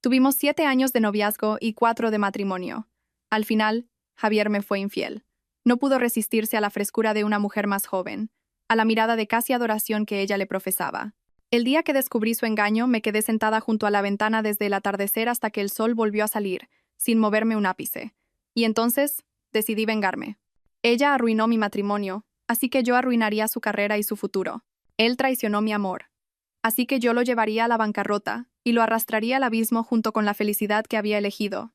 Tuvimos 7 años de noviazgo y 4 de matrimonio. Al final, Javier me fue infiel. No pudo resistirse a la frescura de una mujer más joven, a la mirada de casi adoración que ella le profesaba. El día que descubrí su engaño, me quedé sentada junto a la ventana desde el atardecer hasta que el sol volvió a salir, sin moverme un ápice. Y entonces, decidí vengarme. Ella arruinó mi matrimonio, así que yo arruinaría su carrera y su futuro. Él traicionó mi amor, así que yo lo llevaría a la bancarrota y lo arrastraría al abismo junto con la felicidad que había elegido.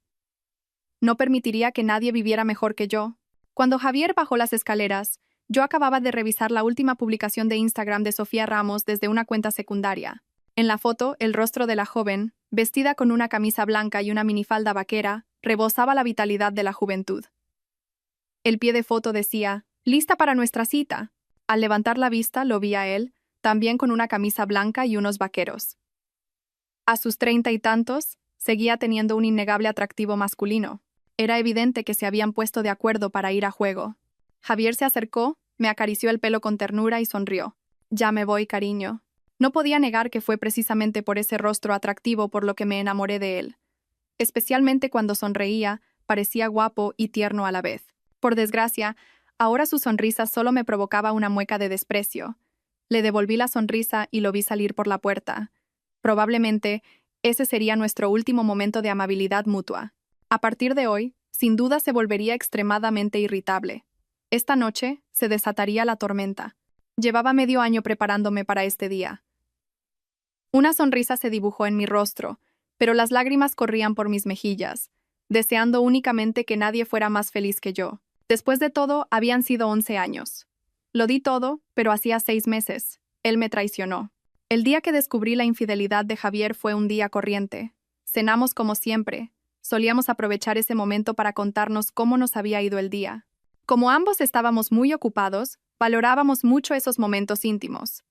No permitiría que nadie viviera mejor que yo. Cuando Javier bajó las escaleras, yo acababa de revisar la última publicación de Instagram de Sofía Ramos desde una cuenta secundaria. En la foto, el rostro de la joven, vestida con una camisa blanca y una minifalda vaquera, rebosaba la vitalidad de la juventud. El pie de foto decía, «Lista para nuestra cita». Al levantar la vista, lo vi a él, también con una camisa blanca y unos vaqueros. A sus 30 y tantos, seguía teniendo un innegable atractivo masculino. Era evidente que se habían puesto de acuerdo para ir a juego. Javier se acercó, me acarició el pelo con ternura y sonrió. «Ya me voy, cariño». No podía negar que fue precisamente por ese rostro atractivo por lo que me enamoré de él. Especialmente cuando sonreía, parecía guapo y tierno a la vez. Por desgracia, ahora su sonrisa solo me provocaba una mueca de desprecio. Le devolví la sonrisa y lo vi salir por la puerta. Probablemente, ese sería nuestro último momento de amabilidad mutua. A partir de hoy, sin duda se volvería extremadamente irritable. Esta noche se desataría la tormenta. Llevaba medio año preparándome para este día. Una sonrisa se dibujó en mi rostro, pero las lágrimas corrían por mis mejillas, deseando únicamente que nadie fuera más feliz que yo. Después de todo, habían sido 11 años. Lo di todo, pero hacía 6 meses. Él me traicionó. El día que descubrí la infidelidad de Javier fue un día corriente. Cenamos como siempre. Solíamos aprovechar ese momento para contarnos cómo nos había ido el día. Como ambos estábamos muy ocupados, valorábamos mucho esos momentos íntimos.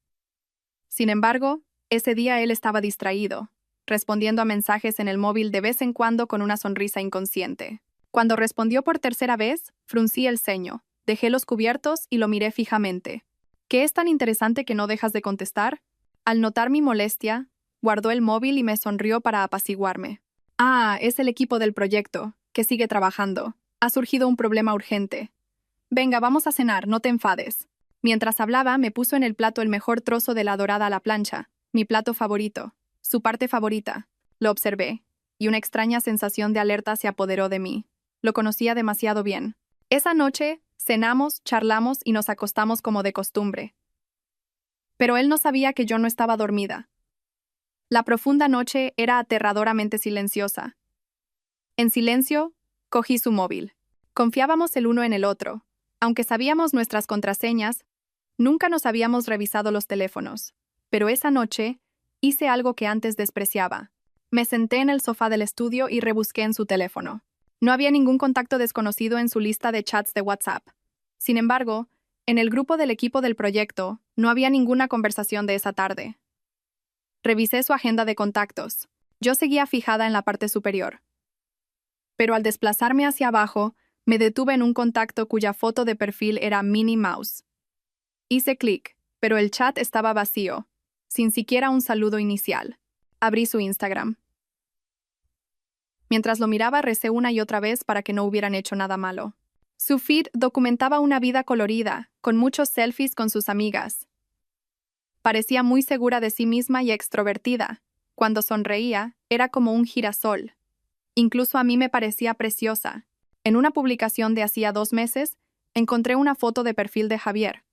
Sin embargo, ese día él estaba distraído, respondiendo a mensajes en el móvil de vez en cuando con una sonrisa inconsciente. Cuando respondió por tercera vez, fruncí el ceño, dejé los cubiertos y lo miré fijamente. «¿Qué es tan interesante que no dejas de contestar?» Al notar mi molestia, guardó el móvil y me sonrió para apaciguarme. «Ah, es el equipo del proyecto, que sigue trabajando. Ha surgido un problema urgente. Venga, vamos a cenar, no te enfades». Mientras hablaba, me puso en el plato el mejor trozo de la dorada a la plancha, mi plato favorito, su parte favorita. Lo observé, y una extraña sensación de alerta se apoderó de mí. Lo conocía demasiado bien. Esa noche, cenamos, charlamos y nos acostamos como de costumbre. Pero él no sabía que yo no estaba dormida. La profunda noche era aterradoramente silenciosa. En silencio, cogí su móvil. Confiábamos el uno en el otro. Aunque sabíamos nuestras contraseñas, nunca nos habíamos revisado los teléfonos. Pero esa noche, hice algo que antes despreciaba. Me senté en el sofá del estudio y rebusqué en su teléfono. No había ningún contacto desconocido en su lista de chats de WhatsApp. Sin embargo, en el grupo del equipo del proyecto, no había ninguna conversación de esa tarde. Revisé su agenda de contactos. Yo seguía fijada en la parte superior. Pero al desplazarme hacia abajo, me detuve en un contacto cuya foto de perfil era Minnie Mouse. Hice clic, pero el chat estaba vacío, sin siquiera un saludo inicial. Abrí su Instagram. Mientras lo miraba, recé una y otra vez para que no hubieran hecho nada malo. Su feed documentaba una vida colorida, con muchos selfies con sus amigas. Parecía muy segura de sí misma y extrovertida. Cuando sonreía, era como un girasol. Incluso a mí me parecía preciosa. En una publicación de hacía 2 meses, encontré una foto de perfil de Javier.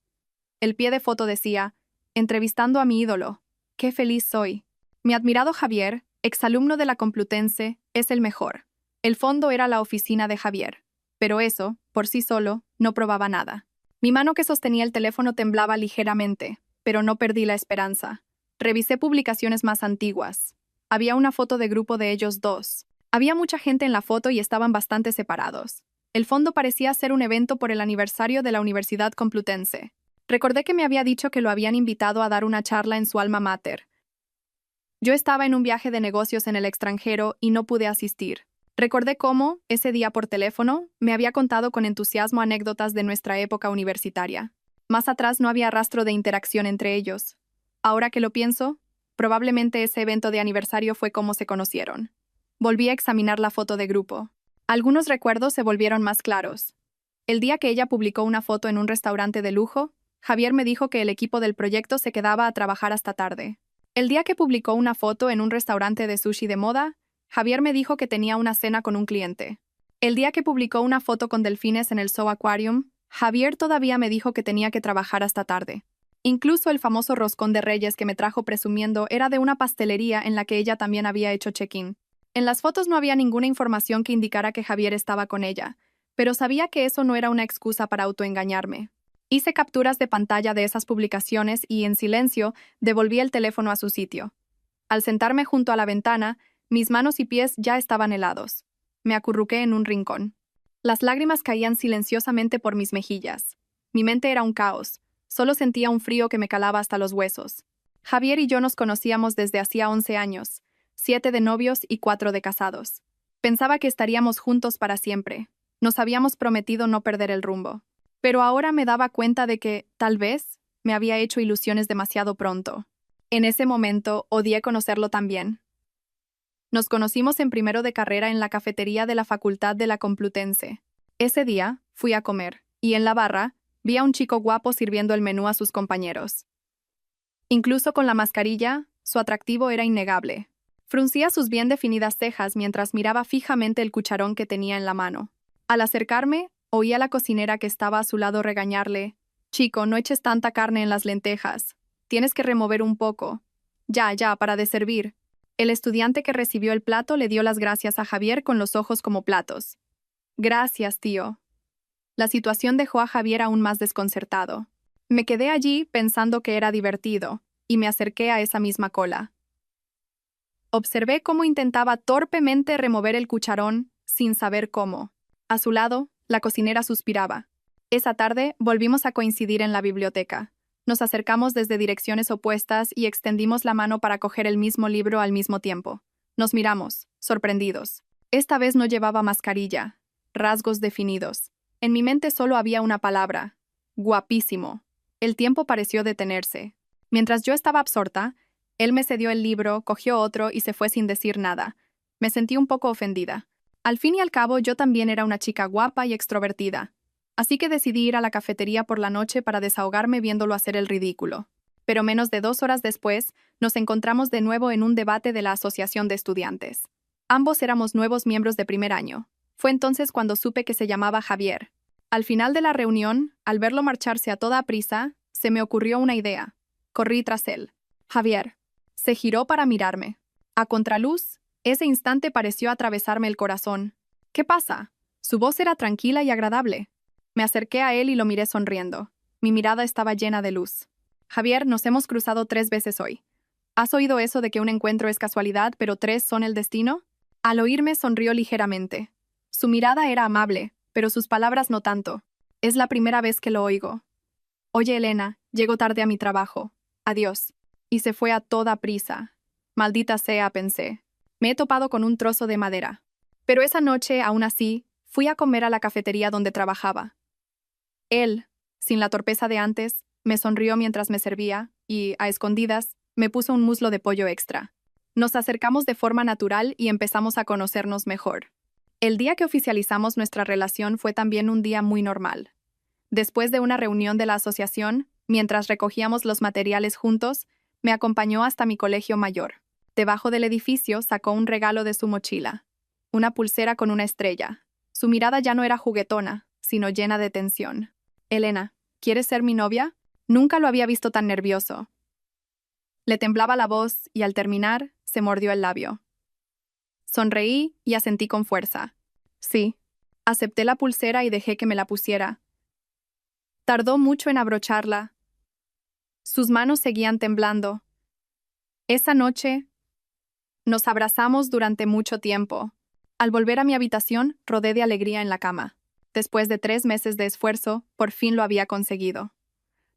El pie de foto decía, «Entrevistando a mi ídolo. ¡Qué feliz soy!». Mi admirado Javier, exalumno de la Complutense, es el mejor. El fondo era la oficina de Javier. Pero eso, por sí solo, no probaba nada. Mi mano que sostenía el teléfono temblaba ligeramente, pero no perdí la esperanza. Revisé publicaciones más antiguas. Había una foto de grupo de ellos dos. Había mucha gente en la foto y estaban bastante separados. El fondo parecía ser un evento por el aniversario de la Universidad Complutense. Recordé que me había dicho que lo habían invitado a dar una charla en su alma mater. Yo estaba en un viaje de negocios en el extranjero y no pude asistir. Recordé cómo, ese día por teléfono, me había contado con entusiasmo anécdotas de nuestra época universitaria. Más atrás no había rastro de interacción entre ellos. Ahora que lo pienso, probablemente ese evento de aniversario fue como se conocieron. Volví a examinar la foto de grupo. Algunos recuerdos se volvieron más claros. El día que ella publicó una foto en un restaurante de lujo, Javier me dijo que el equipo del proyecto se quedaba a trabajar hasta tarde. El día que publicó una foto en un restaurante de sushi de moda, Javier me dijo que tenía una cena con un cliente. El día que publicó una foto con delfines en el Zoo Aquarium, Javier todavía me dijo que tenía que trabajar hasta tarde. Incluso el famoso roscón de Reyes que me trajo presumiendo era de una pastelería en la que ella también había hecho check-in. En las fotos no había ninguna información que indicara que Javier estaba con ella, pero sabía que eso no era una excusa para autoengañarme. Hice capturas de pantalla de esas publicaciones y, en silencio, devolví el teléfono a su sitio. Al sentarme junto a la ventana, mis manos y pies ya estaban helados. Me acurruqué en un rincón. Las lágrimas caían silenciosamente por mis mejillas. Mi mente era un caos. Solo sentía un frío que me calaba hasta los huesos. Javier y yo nos conocíamos desde hacía 11 años, 7 de novios y 4 de casados. Pensaba que estaríamos juntos para siempre. Nos habíamos prometido no perder el rumbo. Pero ahora me daba cuenta de que, tal vez, me había hecho ilusiones demasiado pronto. En ese momento, odié conocerlo también. Nos conocimos en primero de carrera en la cafetería de la Facultad de la Complutense. Ese día, fui a comer, y en la barra, vi a un chico guapo sirviendo el menú a sus compañeros. Incluso con la mascarilla, su atractivo era innegable. Fruncía sus bien definidas cejas mientras miraba fijamente el cucharón que tenía en la mano. Al acercarme, oí a la cocinera que estaba a su lado regañarle: «Chico, no eches tanta carne en las lentejas. Tienes que remover un poco. Ya, para de servir». El estudiante que recibió el plato le dio las gracias a Javier con los ojos como platos. «Gracias, tío». La situación dejó a Javier aún más desconcertado. Me quedé allí pensando que era divertido, y me acerqué a esa misma cola. Observé cómo intentaba torpemente remover el cucharón, sin saber cómo. A su lado, la cocinera suspiraba. Esa tarde volvimos a coincidir en la biblioteca. Nos acercamos desde direcciones opuestas y extendimos la mano para coger el mismo libro al mismo tiempo. Nos miramos, sorprendidos. Esta vez no llevaba mascarilla. Rasgos definidos. En mi mente solo había una palabra: guapísimo. El tiempo pareció detenerse. Mientras yo estaba absorta, él me cedió el libro, cogió otro y se fue sin decir nada. Me sentí un poco ofendida. Al fin y al cabo, yo también era una chica guapa y extrovertida. Así que decidí ir a la cafetería por la noche para desahogarme viéndolo hacer el ridículo. Pero menos de 2 horas después, nos encontramos de nuevo en un debate de la Asociación de Estudiantes. Ambos éramos nuevos miembros de primer año. Fue entonces cuando supe que se llamaba Javier. Al final de la reunión, al verlo marcharse a toda prisa, se me ocurrió una idea. Corrí tras él. «Javier». Se giró para mirarme. A contraluz, ese instante pareció atravesarme el corazón. «¿Qué pasa?» Su voz era tranquila y agradable. Me acerqué a él y lo miré sonriendo. Mi mirada estaba llena de luz. «Javier, nos hemos cruzado 3 veces hoy. ¿Has oído eso de que un encuentro es casualidad, pero 3 son el destino?» Al oírme, sonrió ligeramente. Su mirada era amable, pero sus palabras no tanto. «Es la primera vez que lo oigo». «Oye, Elena, llego tarde a mi trabajo. Adiós». Y se fue a toda prisa. Maldita sea, pensé. Me he topado con un trozo de madera. Pero esa noche, aún así, fui a comer a la cafetería donde trabajaba. Él, sin la torpeza de antes, me sonrió mientras me servía y, a escondidas, me puso un muslo de pollo extra. Nos acercamos de forma natural y empezamos a conocernos mejor. El día que oficializamos nuestra relación fue también un día muy normal. Después de una reunión de la asociación, mientras recogíamos los materiales juntos, me acompañó hasta mi colegio mayor. Debajo del edificio sacó un regalo de su mochila. Una pulsera con una estrella. Su mirada ya no era juguetona, sino llena de tensión. «Elena, ¿quieres ser mi novia?» Nunca lo había visto tan nervioso. Le temblaba la voz y al terminar, se mordió el labio. Sonreí y asentí con fuerza. Sí. Acepté la pulsera y dejé que me la pusiera. Tardó mucho en abrocharla. Sus manos seguían temblando. Esa noche, nos abrazamos durante mucho tiempo. Al volver a mi habitación, rodé de alegría en la cama. Después de 3 meses de esfuerzo, por fin lo había conseguido.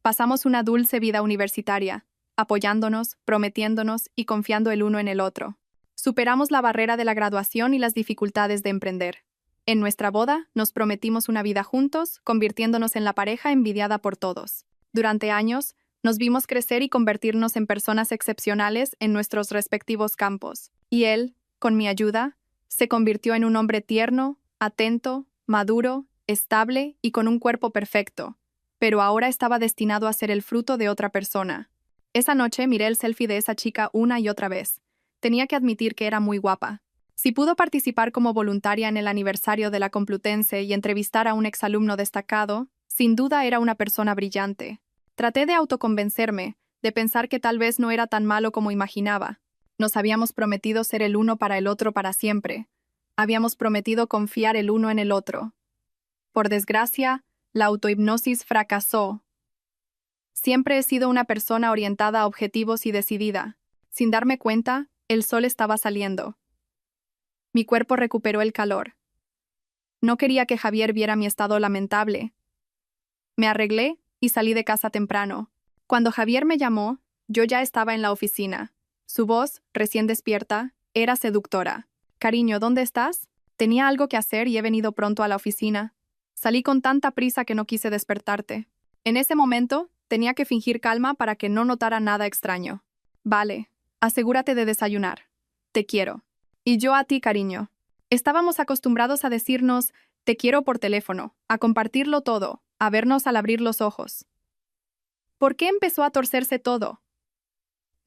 Pasamos una dulce vida universitaria, apoyándonos, prometiéndonos y confiando el uno en el otro. Superamos la barrera de la graduación y las dificultades de emprender. En nuestra boda, nos prometimos una vida juntos, convirtiéndonos en la pareja envidiada por todos. Durante años, nos vimos crecer y convertirnos en personas excepcionales en nuestros respectivos campos. Y él, con mi ayuda, Se convirtió en un hombre tierno, atento, maduro, estable y con un cuerpo perfecto, pero ahora estaba destinado a ser el fruto de otra persona. Esa noche miré el selfie de esa chica una y otra vez. Tenía que admitir que era muy guapa. Si pudo participar como voluntaria en el aniversario de la Complutense y entrevistar a un exalumno destacado, sin duda era una persona brillante. Traté de autoconvencerme, de pensar que tal vez no era tan malo como imaginaba. Nos habíamos prometido ser el uno para el otro para siempre. Habíamos prometido confiar el uno en el otro. Por desgracia, la autohipnosis fracasó. Siempre he sido una persona orientada a objetivos y decidida. Sin darme cuenta, el sol estaba saliendo. Mi cuerpo recuperó el calor. No quería que Javier viera mi estado lamentable. Me arreglé y salí de casa temprano. Cuando Javier me llamó, yo ya estaba en la oficina. Su voz, recién despierta, era seductora. «Cariño, ¿dónde estás? Tenía algo que hacer y he venido pronto a la oficina. Salí con tanta prisa que no quise despertarte». En ese momento, tenía que fingir calma para que no notara nada extraño. «Vale, asegúrate de desayunar. Te quiero». «Y yo a ti, cariño». Estábamos acostumbrados a decirnos «te quiero» por teléfono, a compartirlo todo, a vernos al abrir los ojos. ¿Por qué empezó a torcerse todo?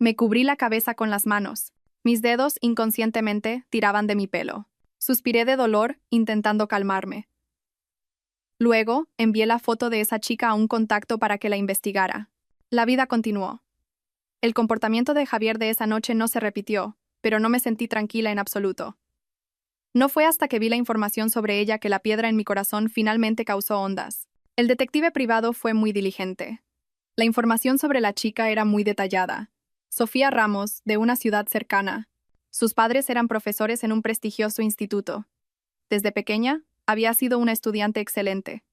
Me cubrí la cabeza con las manos. Mis dedos, inconscientemente, tiraban de mi pelo. Suspiré de dolor, intentando calmarme. Luego, envié la foto de esa chica a un contacto para que la investigara. La vida continuó. El comportamiento de Javier de esa noche no se repitió, pero no me sentí tranquila en absoluto. No fue hasta que vi la información sobre ella que la piedra en mi corazón finalmente causó ondas. El detective privado fue muy diligente. La información sobre la chica era muy detallada. Sofía Ramos, de una ciudad cercana. Sus padres eran profesores en un prestigioso instituto. Desde pequeña, había sido una estudiante excelente.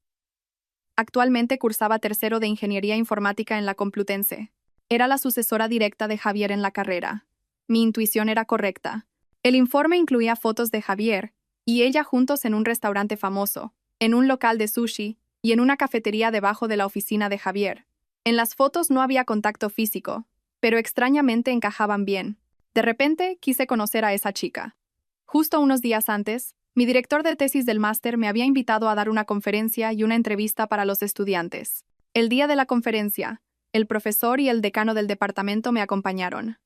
Actualmente cursaba tercero de Ingeniería Informática en la Complutense. Era la sucesora directa de Javier en la carrera. Mi intuición era correcta. El informe incluía fotos de Javier y ella juntos en un restaurante famoso, en un local de sushi y en una cafetería debajo de la oficina de Javier. En las fotos no había contacto físico, pero extrañamente encajaban bien. De repente, quise conocer a esa chica. Justo unos días antes, mi director de tesis del máster me había invitado a dar una conferencia y una entrevista para los estudiantes. El día de la conferencia, el profesor y el decano del departamento me acompañaron.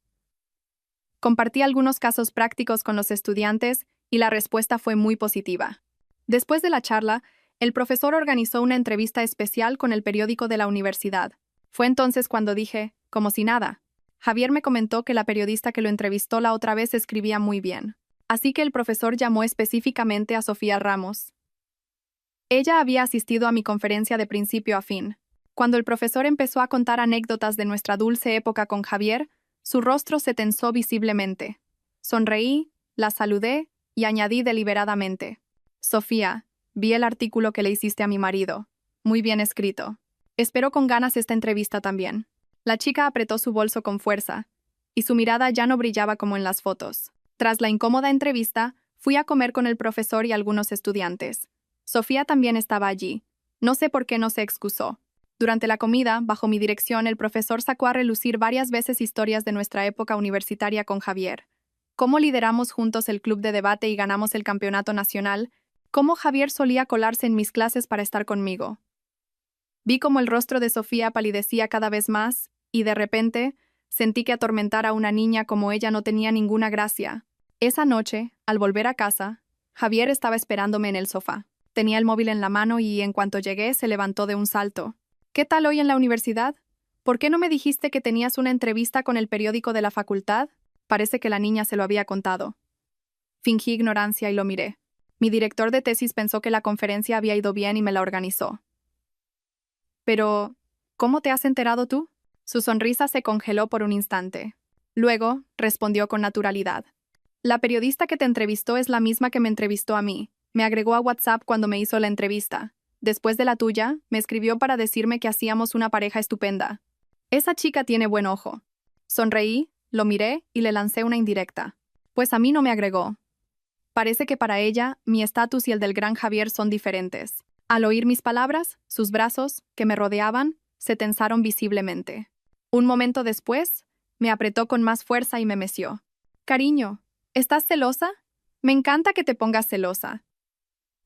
Compartí algunos casos prácticos con los estudiantes y la respuesta fue muy positiva. Después de la charla, el profesor organizó una entrevista especial con el periódico de la universidad. Fue entonces cuando dije, como si nada. Javier me comentó que la periodista que lo entrevistó la otra vez escribía muy bien. Así que el profesor llamó específicamente a Sofía Ramos. Ella había asistido a mi conferencia de principio a fin. Cuando el profesor empezó a contar anécdotas de nuestra dulce época con Javier, su rostro se tensó visiblemente. Sonreí, la saludé y añadí deliberadamente. «Sofía, vi el artículo que le hiciste a mi marido. Muy bien escrito. Espero con ganas esta entrevista también». La chica apretó su bolso con fuerza, y su mirada ya no brillaba como en las fotos. Tras la incómoda entrevista, fui a comer con el profesor y algunos estudiantes. Sofía también estaba allí. No sé por qué no se excusó. Durante la comida, bajo mi dirección, el profesor sacó a relucir varias veces historias de nuestra época universitaria con Javier. Cómo lideramos juntos el club de debate y ganamos el campeonato nacional, cómo Javier solía colarse en mis clases para estar conmigo. Vi cómo el rostro de Sofía palidecía cada vez más, y de repente, sentí que atormentar a una niña como ella no tenía ninguna gracia. Esa noche, al volver a casa, Javier estaba esperándome en el sofá. Tenía el móvil en la mano y, en cuanto llegué, se levantó de un salto. «¿Qué tal hoy en la universidad? ¿Por qué no me dijiste que tenías una entrevista con el periódico de la facultad?» Parece que la niña se lo había contado. Fingí ignorancia y lo miré. Mi director de tesis pensó que la conferencia había ido bien y me la organizó. «Pero, ¿cómo te has enterado tú?» Su sonrisa se congeló por un instante. Luego, respondió con naturalidad. «La periodista que te entrevistó es la misma que me entrevistó a mí. Me agregó a WhatsApp cuando me hizo la entrevista. Después de la tuya, me escribió para decirme que hacíamos una pareja estupenda. Esa chica tiene buen ojo». Sonreí, lo miré y le lancé una indirecta. Pues a mí no me agregó. Parece que para ella, mi estatus y el del gran Javier son diferentes. Al oír mis palabras, sus brazos, que me rodeaban, se tensaron visiblemente. Un momento después, me apretó con más fuerza y me meció. «Cariño, ¿estás celosa? Me encanta que te pongas celosa.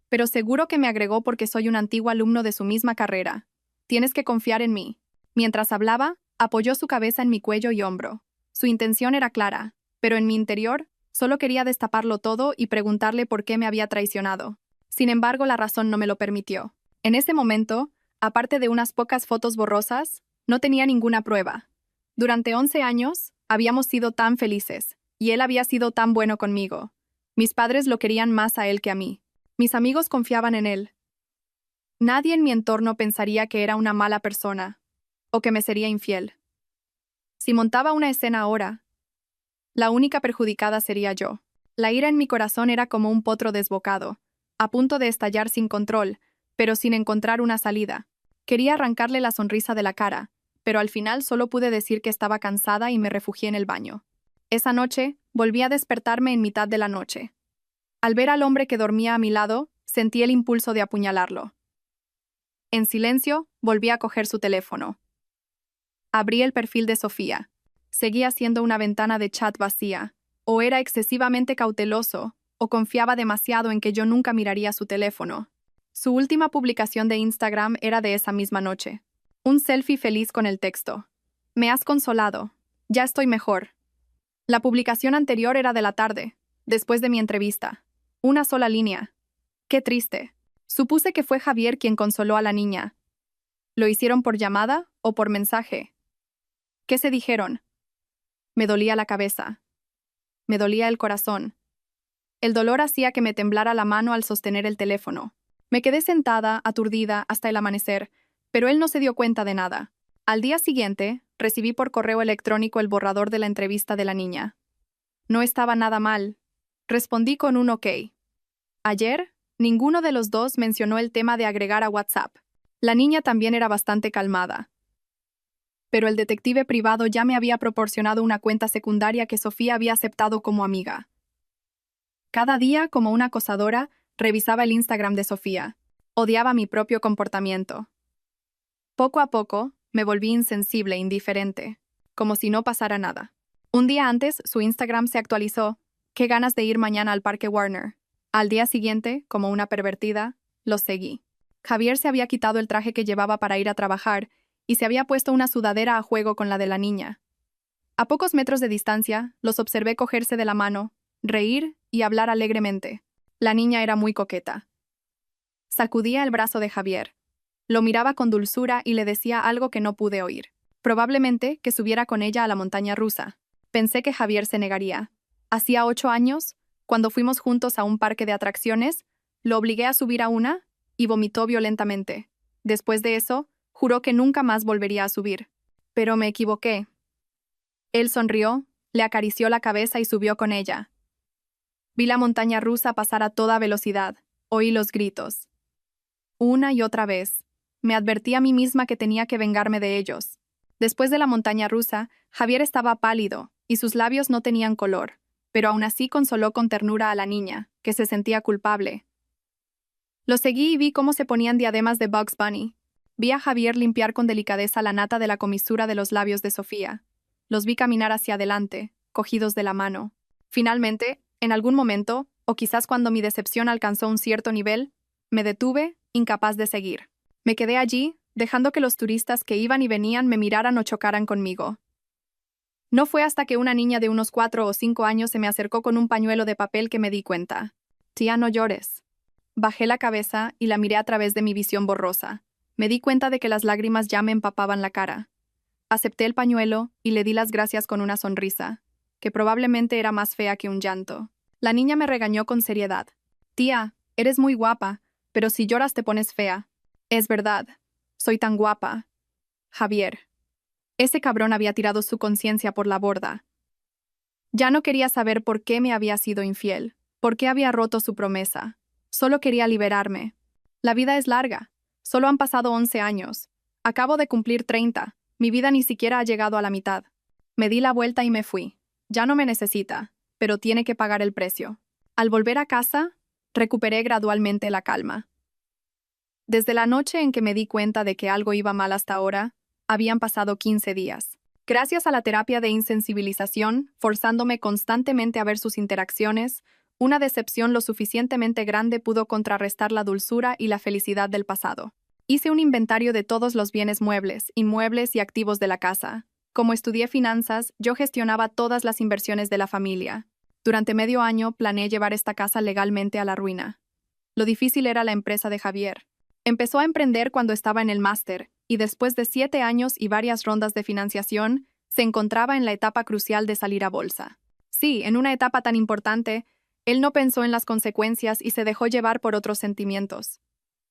Pero seguro que me agregó porque soy un antiguo alumno de su misma carrera. Tienes que confiar en mí. Mientras hablaba, apoyó su cabeza en mi cuello y hombro. Su intención era clara, pero en mi interior, solo quería destaparlo todo y preguntarle por qué me había traicionado. Sin embargo, la razón no me lo permitió. En ese momento, aparte de unas pocas fotos borrosas, no tenía ninguna prueba. Durante 11 años, habíamos sido tan felices, y él había sido tan bueno conmigo. Mis padres lo querían más a él que a mí. Mis amigos confiaban en él. Nadie en mi entorno pensaría que era una mala persona, o que me sería infiel. Si montaba una escena ahora, la única perjudicada sería yo. La ira en mi corazón era como un potro desbocado, a punto de estallar sin control, pero sin encontrar una salida. Quería arrancarle la sonrisa de la cara, pero al final solo pude decir que estaba cansada y me refugié en el baño. Esa noche, volví a despertarme en mitad de la noche. Al ver al hombre que dormía a mi lado, sentí el impulso de apuñalarlo. En silencio, volví a coger su teléfono. Abrí el perfil de Sofía. Seguía siendo una ventana de chat vacía. O era excesivamente cauteloso, o confiaba demasiado en que yo nunca miraría su teléfono. Su última publicación de Instagram era de esa misma noche. Un selfie feliz con el texto: "Me has consolado. Ya estoy mejor". La publicación anterior era de la tarde, después de mi entrevista. Una sola línea. Qué triste. Supuse que fue Javier quien consoló a la niña. ¿Lo hicieron por llamada o por mensaje? ¿Qué se dijeron? Me dolía la cabeza. Me dolía el corazón. El dolor hacía que me temblara la mano al sostener el teléfono. Me quedé sentada, aturdida, hasta el amanecer, pero él no se dio cuenta de nada. Al día siguiente, recibí por correo electrónico el borrador de la entrevista de la niña. No estaba nada mal. Respondí con un OK. Ayer, ninguno de los dos mencionó el tema de agregar a WhatsApp. La niña también era bastante calmada. Pero el detective privado ya me había proporcionado una cuenta secundaria que Sofía había aceptado como amiga. Cada día, como una acosadora, revisaba el Instagram de Sofía. Odiaba mi propio comportamiento. Poco a poco, me volví insensible e indiferente, como si no pasara nada. Un día antes, su Instagram se actualizó. Qué ganas de ir mañana al Parque Warner. Al día siguiente, como una pervertida, los seguí. Javier se había quitado el traje que llevaba para ir a trabajar y se había puesto una sudadera a juego con la de la niña. A pocos metros de distancia, los observé cogerse de la mano, reír y hablar alegremente. La niña era muy coqueta. Sacudía el brazo de Javier. Lo miraba con dulzura y le decía algo que no pude oír. Probablemente que subiera con ella a la montaña rusa. Pensé que Javier se negaría. Hacía 8 años, cuando fuimos juntos a un parque de atracciones, lo obligué a subir a una y vomitó violentamente. Después de eso, juró que nunca más volvería a subir. Pero me equivoqué. Él sonrió, le acarició la cabeza y subió con ella. Vi la montaña rusa pasar a toda velocidad. Oí los gritos. Una y otra vez. Me advertí a mí misma que tenía que vengarme de ellos. Después de la montaña rusa, Javier estaba pálido y sus labios no tenían color, pero aún así consoló con ternura a la niña, que se sentía culpable. Lo seguí y vi cómo se ponían diademas de Bugs Bunny. Vi a Javier limpiar con delicadeza la nata de la comisura de los labios de Sofía. Los vi caminar hacia adelante, cogidos de la mano. Finalmente, en algún momento, o quizás cuando mi decepción alcanzó un cierto nivel, me detuve, incapaz de seguir. Me quedé allí, dejando que los turistas que iban y venían me miraran o chocaran conmigo. No fue hasta que una niña de unos 4 o 5 años se me acercó con un pañuelo de papel que me di cuenta. Tía, no llores. Bajé la cabeza y la miré a través de mi visión borrosa. Me di cuenta de que las lágrimas ya me empapaban la cara. Acepté el pañuelo y le di las gracias con una sonrisa, que probablemente era más fea que un llanto. La niña me regañó con seriedad. Tía, eres muy guapa, pero si lloras te pones fea. Es verdad, soy tan guapa. Javier. Ese cabrón había tirado su conciencia por la borda. Ya no quería saber por qué me había sido infiel, por qué había roto su promesa. Solo quería liberarme. La vida es larga. Solo han pasado 11 años. Acabo de cumplir 30. Mi vida ni siquiera ha llegado a la mitad. Me di la vuelta y me fui. Ya no me necesita, pero tiene que pagar el precio. Al volver a casa, recuperé gradualmente la calma. Desde la noche en que me di cuenta de que algo iba mal hasta ahora, habían pasado 15 días. Gracias a la terapia de insensibilización, forzándome constantemente a ver sus interacciones, Una decepción lo suficientemente grande pudo contrarrestar la dulzura y la felicidad del pasado. Hice un inventario de todos los bienes muebles, inmuebles y activos de la casa. Como estudié finanzas, yo gestionaba todas las inversiones de la familia. Durante medio año planeé llevar esta casa legalmente a la ruina. Lo difícil era la empresa de Javier. Empezó a emprender cuando estaba en el máster, y después de 7 años y varias rondas de financiación, se encontraba en la etapa crucial de salir a bolsa. Sí, en una etapa tan importante, él no pensó en las consecuencias y se dejó llevar por otros sentimientos.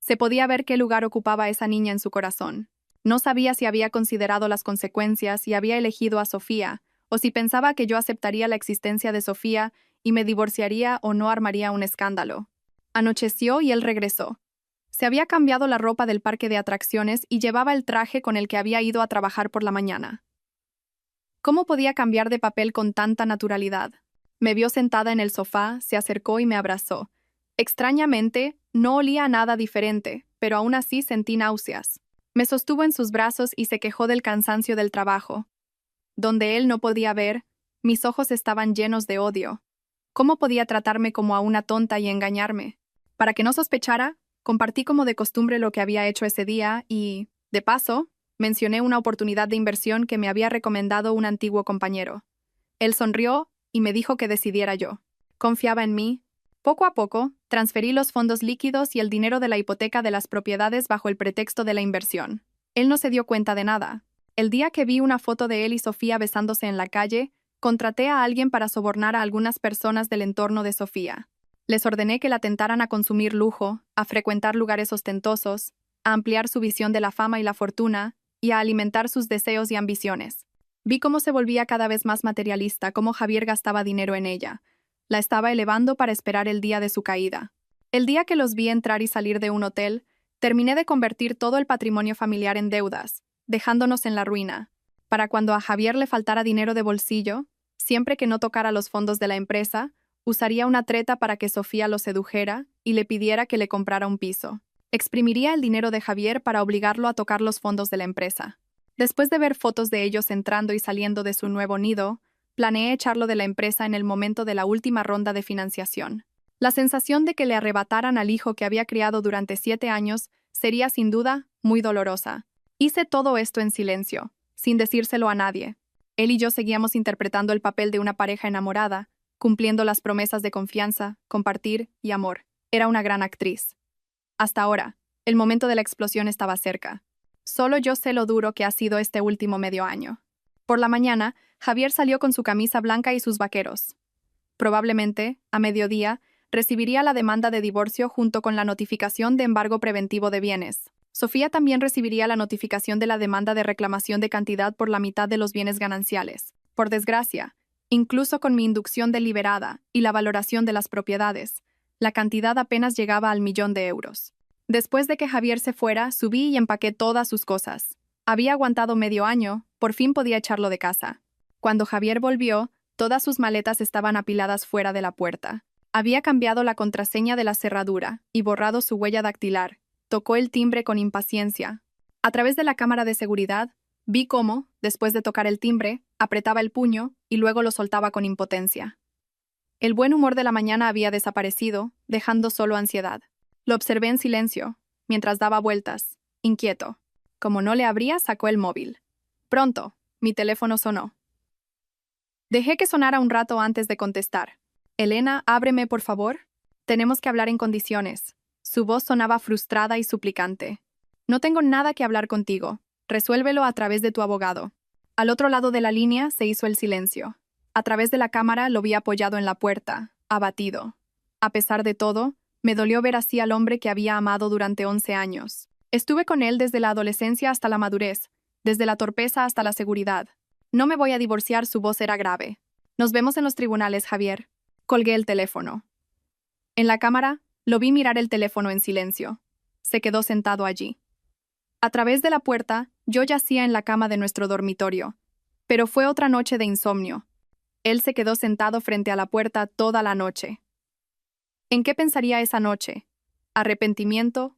Se podía ver qué lugar ocupaba esa niña en su corazón. No sabía si había considerado las consecuencias y había elegido a Sofía, o si pensaba que yo aceptaría la existencia de Sofía y me divorciaría o no armaría un escándalo. Anocheció y él regresó. Se había cambiado la ropa del parque de atracciones y llevaba el traje con el que había ido a trabajar por la mañana. ¿Cómo podía cambiar de papel con tanta naturalidad? Me vio sentada en el sofá, se acercó y me abrazó. Extrañamente, no olía a nada diferente, pero aún así sentí náuseas. Me sostuvo en sus brazos y se quejó del cansancio del trabajo. Donde él no podía ver, mis ojos estaban llenos de odio. ¿Cómo podía tratarme como a una tonta y engañarme? Para que no sospechara, compartí como de costumbre lo que había hecho ese día y, de paso, mencioné una oportunidad de inversión que me había recomendado un antiguo compañero. Él sonrió y me dijo que decidiera yo. Confiaba en mí. Poco a poco, transferí los fondos líquidos y el dinero de la hipoteca de las propiedades bajo el pretexto de la inversión. Él no se dio cuenta de nada. El día que vi una foto de él y Sofía besándose en la calle, contraté a alguien para sobornar a algunas personas del entorno de Sofía. Les ordené que la tentaran a consumir lujo, a frecuentar lugares ostentosos, a ampliar su visión de la fama y la fortuna, y a alimentar sus deseos y ambiciones. Vi cómo se volvía cada vez más materialista, cómo Javier gastaba dinero en ella. La estaba elevando para esperar el día de su caída. El día que los vi entrar y salir de un hotel, terminé de convertir todo el patrimonio familiar en deudas, dejándonos en la ruina. Para cuando a Javier le faltara dinero de bolsillo, siempre que no tocara los fondos de la empresa, usaría una treta para que Sofía lo sedujera y le pidiera que le comprara un piso. Exprimiría el dinero de Javier para obligarlo a tocar los fondos de la empresa. Después de ver fotos de ellos entrando y saliendo de su nuevo nido, planeé echarlo de la empresa en el momento de la última ronda de financiación. La sensación de que le arrebataran al hijo que había criado durante 7 años sería sin duda muy dolorosa. Hice todo esto en silencio, sin decírselo a nadie. Él y yo seguíamos interpretando el papel de una pareja enamorada, cumpliendo las promesas de confianza, compartir y amor. Era una gran actriz. Hasta ahora, el momento de la explosión estaba cerca. Solo yo sé lo duro que ha sido este último medio año. Por la mañana, Javier salió con su camisa blanca y sus vaqueros. Probablemente, a mediodía, recibiría la demanda de divorcio junto con la notificación de embargo preventivo de bienes. Sofía también recibiría la notificación de la demanda de reclamación de cantidad por la mitad de los bienes gananciales. Por desgracia, incluso con mi inducción deliberada y la valoración de las propiedades, la cantidad apenas llegaba al 1.000.000 de euros. Después de que Javier se fuera, subí y empaqué todas sus cosas. Había aguantado medio año, por fin podía echarlo de casa. Cuando Javier volvió, todas sus maletas estaban apiladas fuera de la puerta. Había cambiado la contraseña de la cerradura y borrado su huella dactilar. Tocó el timbre con impaciencia. A través de la cámara de seguridad, vi cómo, después de tocar el timbre, apretaba el puño y luego lo soltaba con impotencia. El buen humor de la mañana había desaparecido, dejando solo ansiedad. Lo observé en silencio, mientras daba vueltas, inquieto. Como no le abría, sacó el móvil. Pronto, mi teléfono sonó. Dejé que sonara un rato antes de contestar. Elena, ábreme, por favor. Tenemos que hablar en condiciones. Su voz sonaba frustrada y suplicante. No tengo nada que hablar contigo. Resuélvelo a través de tu abogado. Al otro lado de la línea se hizo el silencio. A través de la cámara lo vi apoyado en la puerta, abatido. A pesar de todo, me dolió ver así al hombre que había amado durante 11 años. Estuve con él desde la adolescencia hasta la madurez, desde la torpeza hasta la seguridad. No me voy a divorciar, su voz era grave. Nos vemos en los tribunales, Javier. Colgué el teléfono. En la cámara, lo vi mirar el teléfono en silencio. Se quedó sentado allí. A través de la puerta, yo yacía en la cama de nuestro dormitorio. Pero fue otra noche de insomnio. Él se quedó sentado frente a la puerta toda la noche. ¿En qué pensaría esa noche? ¿Arrepentimiento?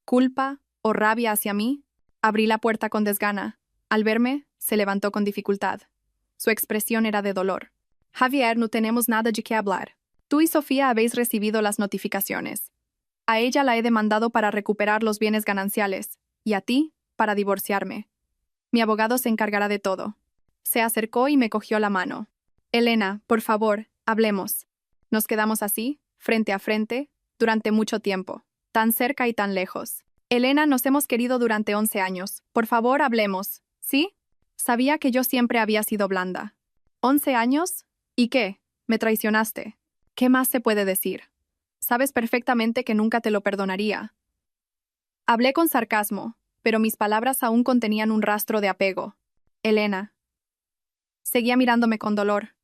¿Culpa o rabia hacia mí? Abrí la puerta con desgana. Al verme, se levantó con dificultad. Su expresión era de dolor. Javier, no tenemos nada de qué hablar. Tú y Sofía habéis recibido las notificaciones. A ella la he demandado para recuperar los bienes gananciales, y a ti, para divorciarme. Mi abogado se encargará de todo. Se acercó y me cogió la mano. Elena, por favor, hablemos. Nos quedamos así, frente a frente, durante mucho tiempo, tan cerca y tan lejos. Elena, nos hemos querido durante 11 años. Por favor, hablemos. ¿Sí? Sabía que yo siempre había sido blanda. ¿11 años? ¿Y qué? ¿Me traicionaste? ¿Qué más se puede decir? Sabes perfectamente que nunca te lo perdonaría. Hablé con sarcasmo, pero mis palabras aún contenían un rastro de apego. Elena. Seguía mirándome con dolor.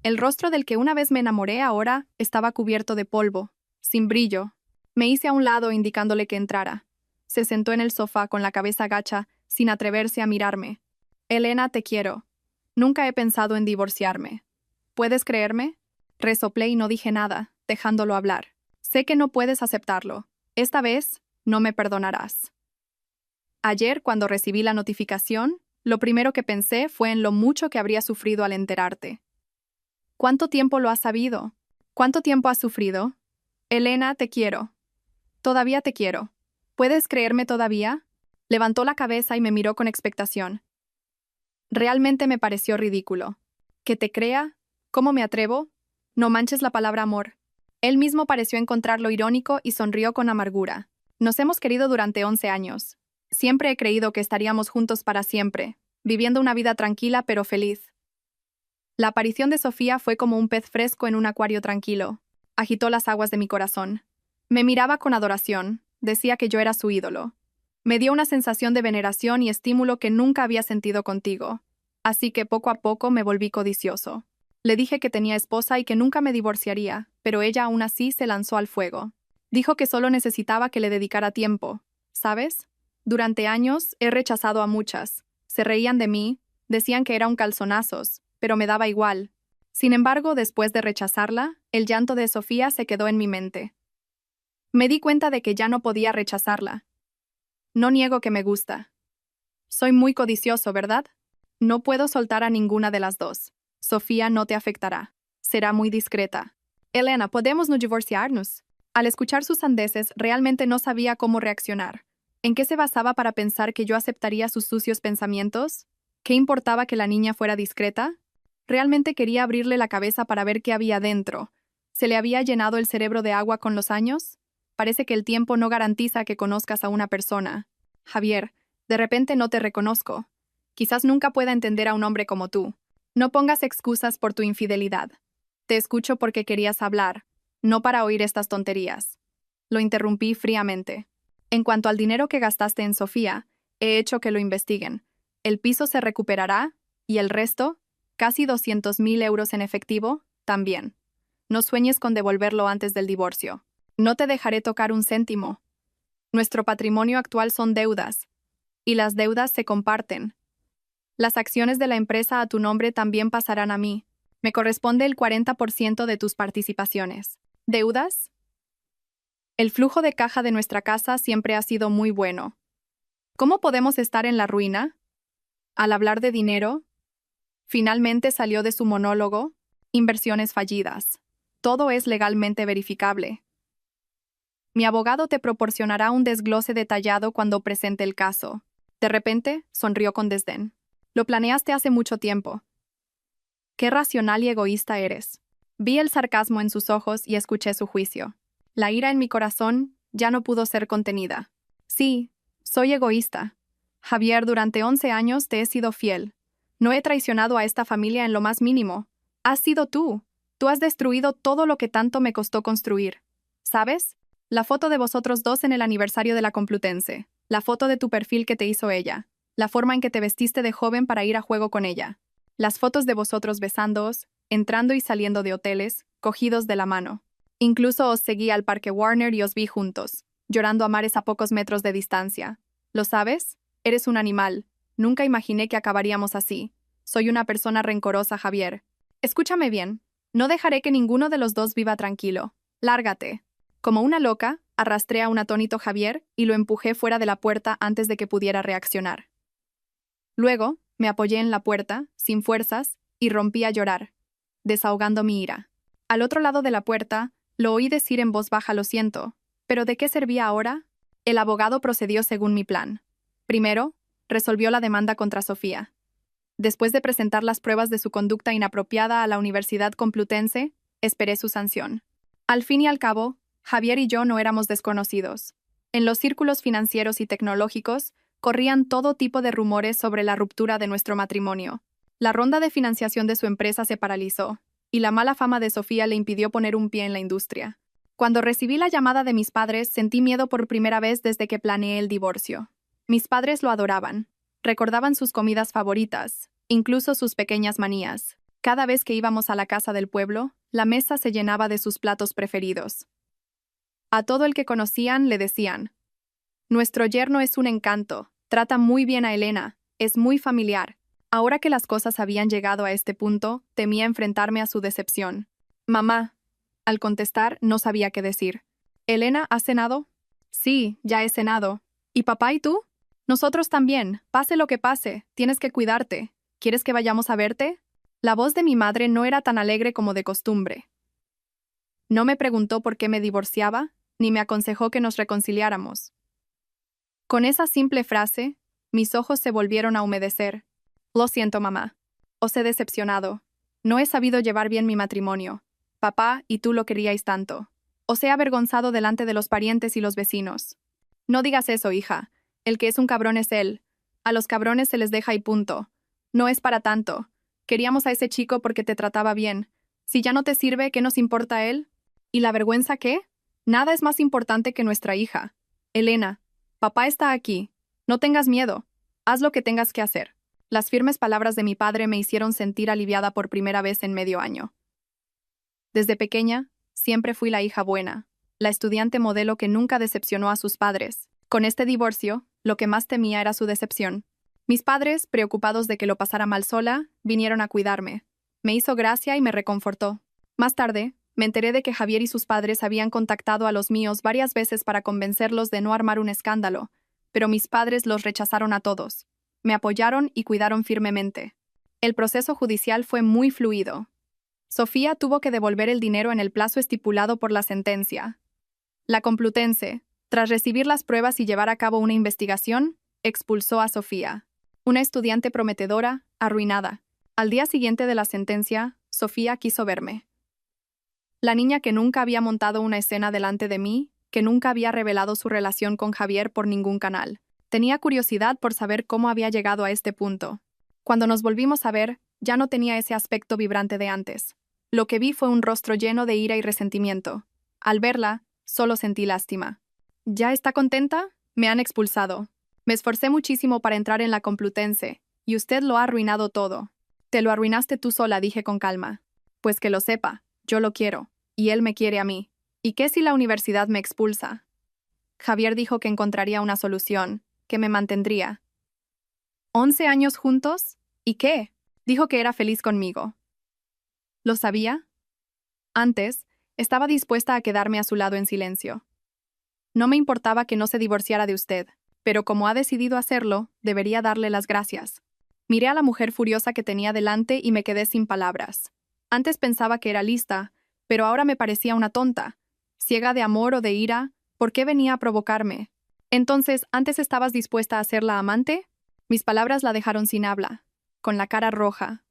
El rostro del que una vez me enamoré ahora estaba cubierto de polvo, sin brillo. Me hice a un lado indicándole que entrara. Se sentó en el sofá con la cabeza gacha, sin atreverse a mirarme. Elena, te quiero. Nunca he pensado en divorciarme. ¿Puedes creerme? Resoplé y no dije nada, dejándolo hablar. Sé que no puedes aceptarlo. Esta vez, no me perdonarás. Ayer, cuando recibí la notificación, lo primero que pensé fue en lo mucho que habría sufrido al enterarte. ¿Cuánto tiempo lo has sabido? ¿Cuánto tiempo has sufrido? Elena, te quiero. Todavía te quiero. ¿Puedes creerme todavía? Levantó la cabeza y me miró con expectación. Realmente me pareció ridículo. ¿Que te crea? ¿Cómo me atrevo? No manches la palabra amor. Él mismo pareció encontrarlo irónico y sonrió con amargura. Nos hemos querido durante 11 años. Siempre he creído que estaríamos juntos para siempre, viviendo una vida tranquila pero feliz. La aparición de Sofía fue como un pez fresco en un acuario tranquilo. Agitó las aguas de mi corazón. Me miraba con adoración, decía que yo era su ídolo. Me dio una sensación de veneración y estímulo que nunca había sentido contigo. Así que poco a poco me volví codicioso. Le dije que tenía esposa y que nunca me divorciaría, pero ella aún así se lanzó al fuego. Dijo que solo necesitaba que le dedicara tiempo. ¿Sabes? Durante años he rechazado a muchas. Se reían de mí, decían que era un calzonazos, pero me daba igual. Sin embargo, después de rechazarla, el llanto de Sofía se quedó en mi mente. Me di cuenta de que ya no podía rechazarla. No niego que me gusta. Soy muy codicioso, ¿verdad? No puedo soltar a ninguna de las dos. Sofía no te afectará. Será muy discreta. Elena, ¿podemos no divorciarnos? Al escuchar sus sandeces, realmente no sabía cómo reaccionar. ¿En qué se basaba para pensar que yo aceptaría sus sucios pensamientos? ¿Qué importaba que la niña fuera discreta? Realmente quería abrirle la cabeza para ver qué había dentro. ¿Se le había llenado el cerebro de agua con los años? Parece que el tiempo no garantiza que conozcas a una persona. Javier, de repente no te reconozco. Quizás nunca pueda entender a un hombre como tú. No pongas excusas por tu infidelidad. Te escucho porque querías hablar, no para oír estas tonterías. Lo interrumpí fríamente. En cuanto al dinero que gastaste en Sofía, he hecho que lo investiguen. El piso se recuperará, y el resto, casi 200.000 euros en efectivo, también. No sueñes con devolverlo antes del divorcio. No te dejaré tocar un céntimo. Nuestro patrimonio actual son deudas, y las deudas se comparten. Las acciones de la empresa a tu nombre también pasarán a mí. Me corresponde el 40% de tus participaciones. ¿Deudas? El flujo de caja de nuestra casa siempre ha sido muy bueno. ¿Cómo podemos estar en la ruina? Al hablar de dinero, finalmente salió de su monólogo, inversiones fallidas. Todo es legalmente verificable. Mi abogado te proporcionará un desglose detallado cuando presente el caso. De repente, sonrió con desdén. Lo planeaste hace mucho tiempo. Qué racional y egoísta eres. Vi el sarcasmo en sus ojos y escuché su juicio. La ira en mi corazón ya no pudo ser contenida. Sí, soy egoísta. Javier, durante 11 años te he sido fiel. No he traicionado a esta familia en lo más mínimo. Has sido tú. Tú has destruido todo lo que tanto me costó construir. ¿Sabes? La foto de vosotros dos en el aniversario de la Complutense. La foto de tu perfil que te hizo ella. La forma en que te vestiste de joven para ir a juego con ella. Las fotos de vosotros besándoos, entrando y saliendo de hoteles, cogidos de la mano. Incluso os seguí al Parque Warner y os vi juntos, llorando a mares a pocos metros de distancia. ¿Lo sabes? Eres un animal. Nunca imaginé que acabaríamos así. Soy una persona rencorosa, Javier. Escúchame bien. No dejaré que ninguno de los dos viva tranquilo. Lárgate. Como una loca, arrastré a un atónito Javier y lo empujé fuera de la puerta antes de que pudiera reaccionar. Luego, me apoyé en la puerta, sin fuerzas, y rompí a llorar, desahogando mi ira. Al otro lado de la puerta, lo oí decir en voz baja: lo siento, ¿pero de qué servía ahora? El abogado procedió según mi plan. Primero, resolvió la demanda contra Sofía. Después de presentar las pruebas de su conducta inapropiada a la Universidad Complutense, esperé su sanción. Al fin y al cabo, Javier y yo no éramos desconocidos. En los círculos financieros y tecnológicos, corrían todo tipo de rumores sobre la ruptura de nuestro matrimonio. La ronda de financiación de su empresa se paralizó, y la mala fama de Sofía le impidió poner un pie en la industria. Cuando recibí la llamada de mis padres, sentí miedo por primera vez desde que planeé el divorcio. Mis padres lo adoraban. Recordaban sus comidas favoritas, incluso sus pequeñas manías. Cada vez que íbamos a la casa del pueblo, la mesa se llenaba de sus platos preferidos. A todo el que conocían le decían: nuestro yerno es un encanto, trata muy bien a Elena, es muy familiar. Ahora que las cosas habían llegado a este punto, temía enfrentarme a su decepción. Mamá. Al contestar, no sabía qué decir. ¿Elena, has cenado? Sí, ya he cenado. ¿Y papá y tú? Nosotros también. Pase lo que pase, tienes que cuidarte. ¿Quieres que vayamos a verte? La voz de mi madre no era tan alegre como de costumbre. No me preguntó por qué me divorciaba, ni me aconsejó que nos reconciliáramos. Con esa simple frase, mis ojos se volvieron a humedecer. Lo siento, mamá. Os he decepcionado. No he sabido llevar bien mi matrimonio. Papá y tú lo queríais tanto. Os he avergonzado delante de los parientes y los vecinos. No digas eso, hija. El que es un cabrón es él. A los cabrones se les deja y punto. No es para tanto. Queríamos a ese chico porque te trataba bien. Si ya no te sirve, ¿qué nos importa él? ¿Y la vergüenza qué? Nada es más importante que nuestra hija. Elena, papá está aquí. No tengas miedo. Haz lo que tengas que hacer. Las firmes palabras de mi padre me hicieron sentir aliviada por primera vez en medio año. Desde pequeña, siempre fui la hija buena, la estudiante modelo que nunca decepcionó a sus padres. Con este divorcio, lo que más temía era su decepción. Mis padres, preocupados de que lo pasara mal sola, vinieron a cuidarme. Me hizo gracia y me reconfortó. Más tarde, me enteré de que Javier y sus padres habían contactado a los míos varias veces para convencerlos de no armar un escándalo, pero mis padres los rechazaron a todos. Me apoyaron y cuidaron firmemente. El proceso judicial fue muy fluido. Sofía tuvo que devolver el dinero en el plazo estipulado por la sentencia. La Complutense, tras recibir las pruebas y llevar a cabo una investigación, expulsó a Sofía. Una estudiante prometedora, arruinada. Al día siguiente de la sentencia, Sofía quiso verme. La niña que nunca había montado una escena delante de mí, que nunca había revelado su relación con Javier por ningún canal. Tenía curiosidad por saber cómo había llegado a este punto. Cuando nos volvimos a ver, ya no tenía ese aspecto vibrante de antes. Lo que vi fue un rostro lleno de ira y resentimiento. Al verla, solo sentí lástima. ¿Ya está contenta? Me han expulsado. Me esforcé muchísimo para entrar en la Complutense, y usted lo ha arruinado todo. Te lo arruinaste tú sola, dije con calma. Pues que lo sepa, yo lo quiero, y él me quiere a mí. ¿Y qué si la universidad me expulsa? Javier dijo que encontraría una solución, que me mantendría. 11 años juntos, ¿y qué? Dijo que era feliz conmigo. ¿Lo sabía? Antes, estaba dispuesta a quedarme a su lado en silencio. No me importaba que no se divorciara de usted, pero como ha decidido hacerlo, debería darle las gracias. Miré a la mujer furiosa que tenía delante y me quedé sin palabras. Antes pensaba que era lista, pero ahora me parecía una tonta. Ciega de amor o de ira, ¿por qué venía a provocarme? Entonces, ¿antes estabas dispuesta a ser la amante? Mis palabras la dejaron sin habla, con la cara roja.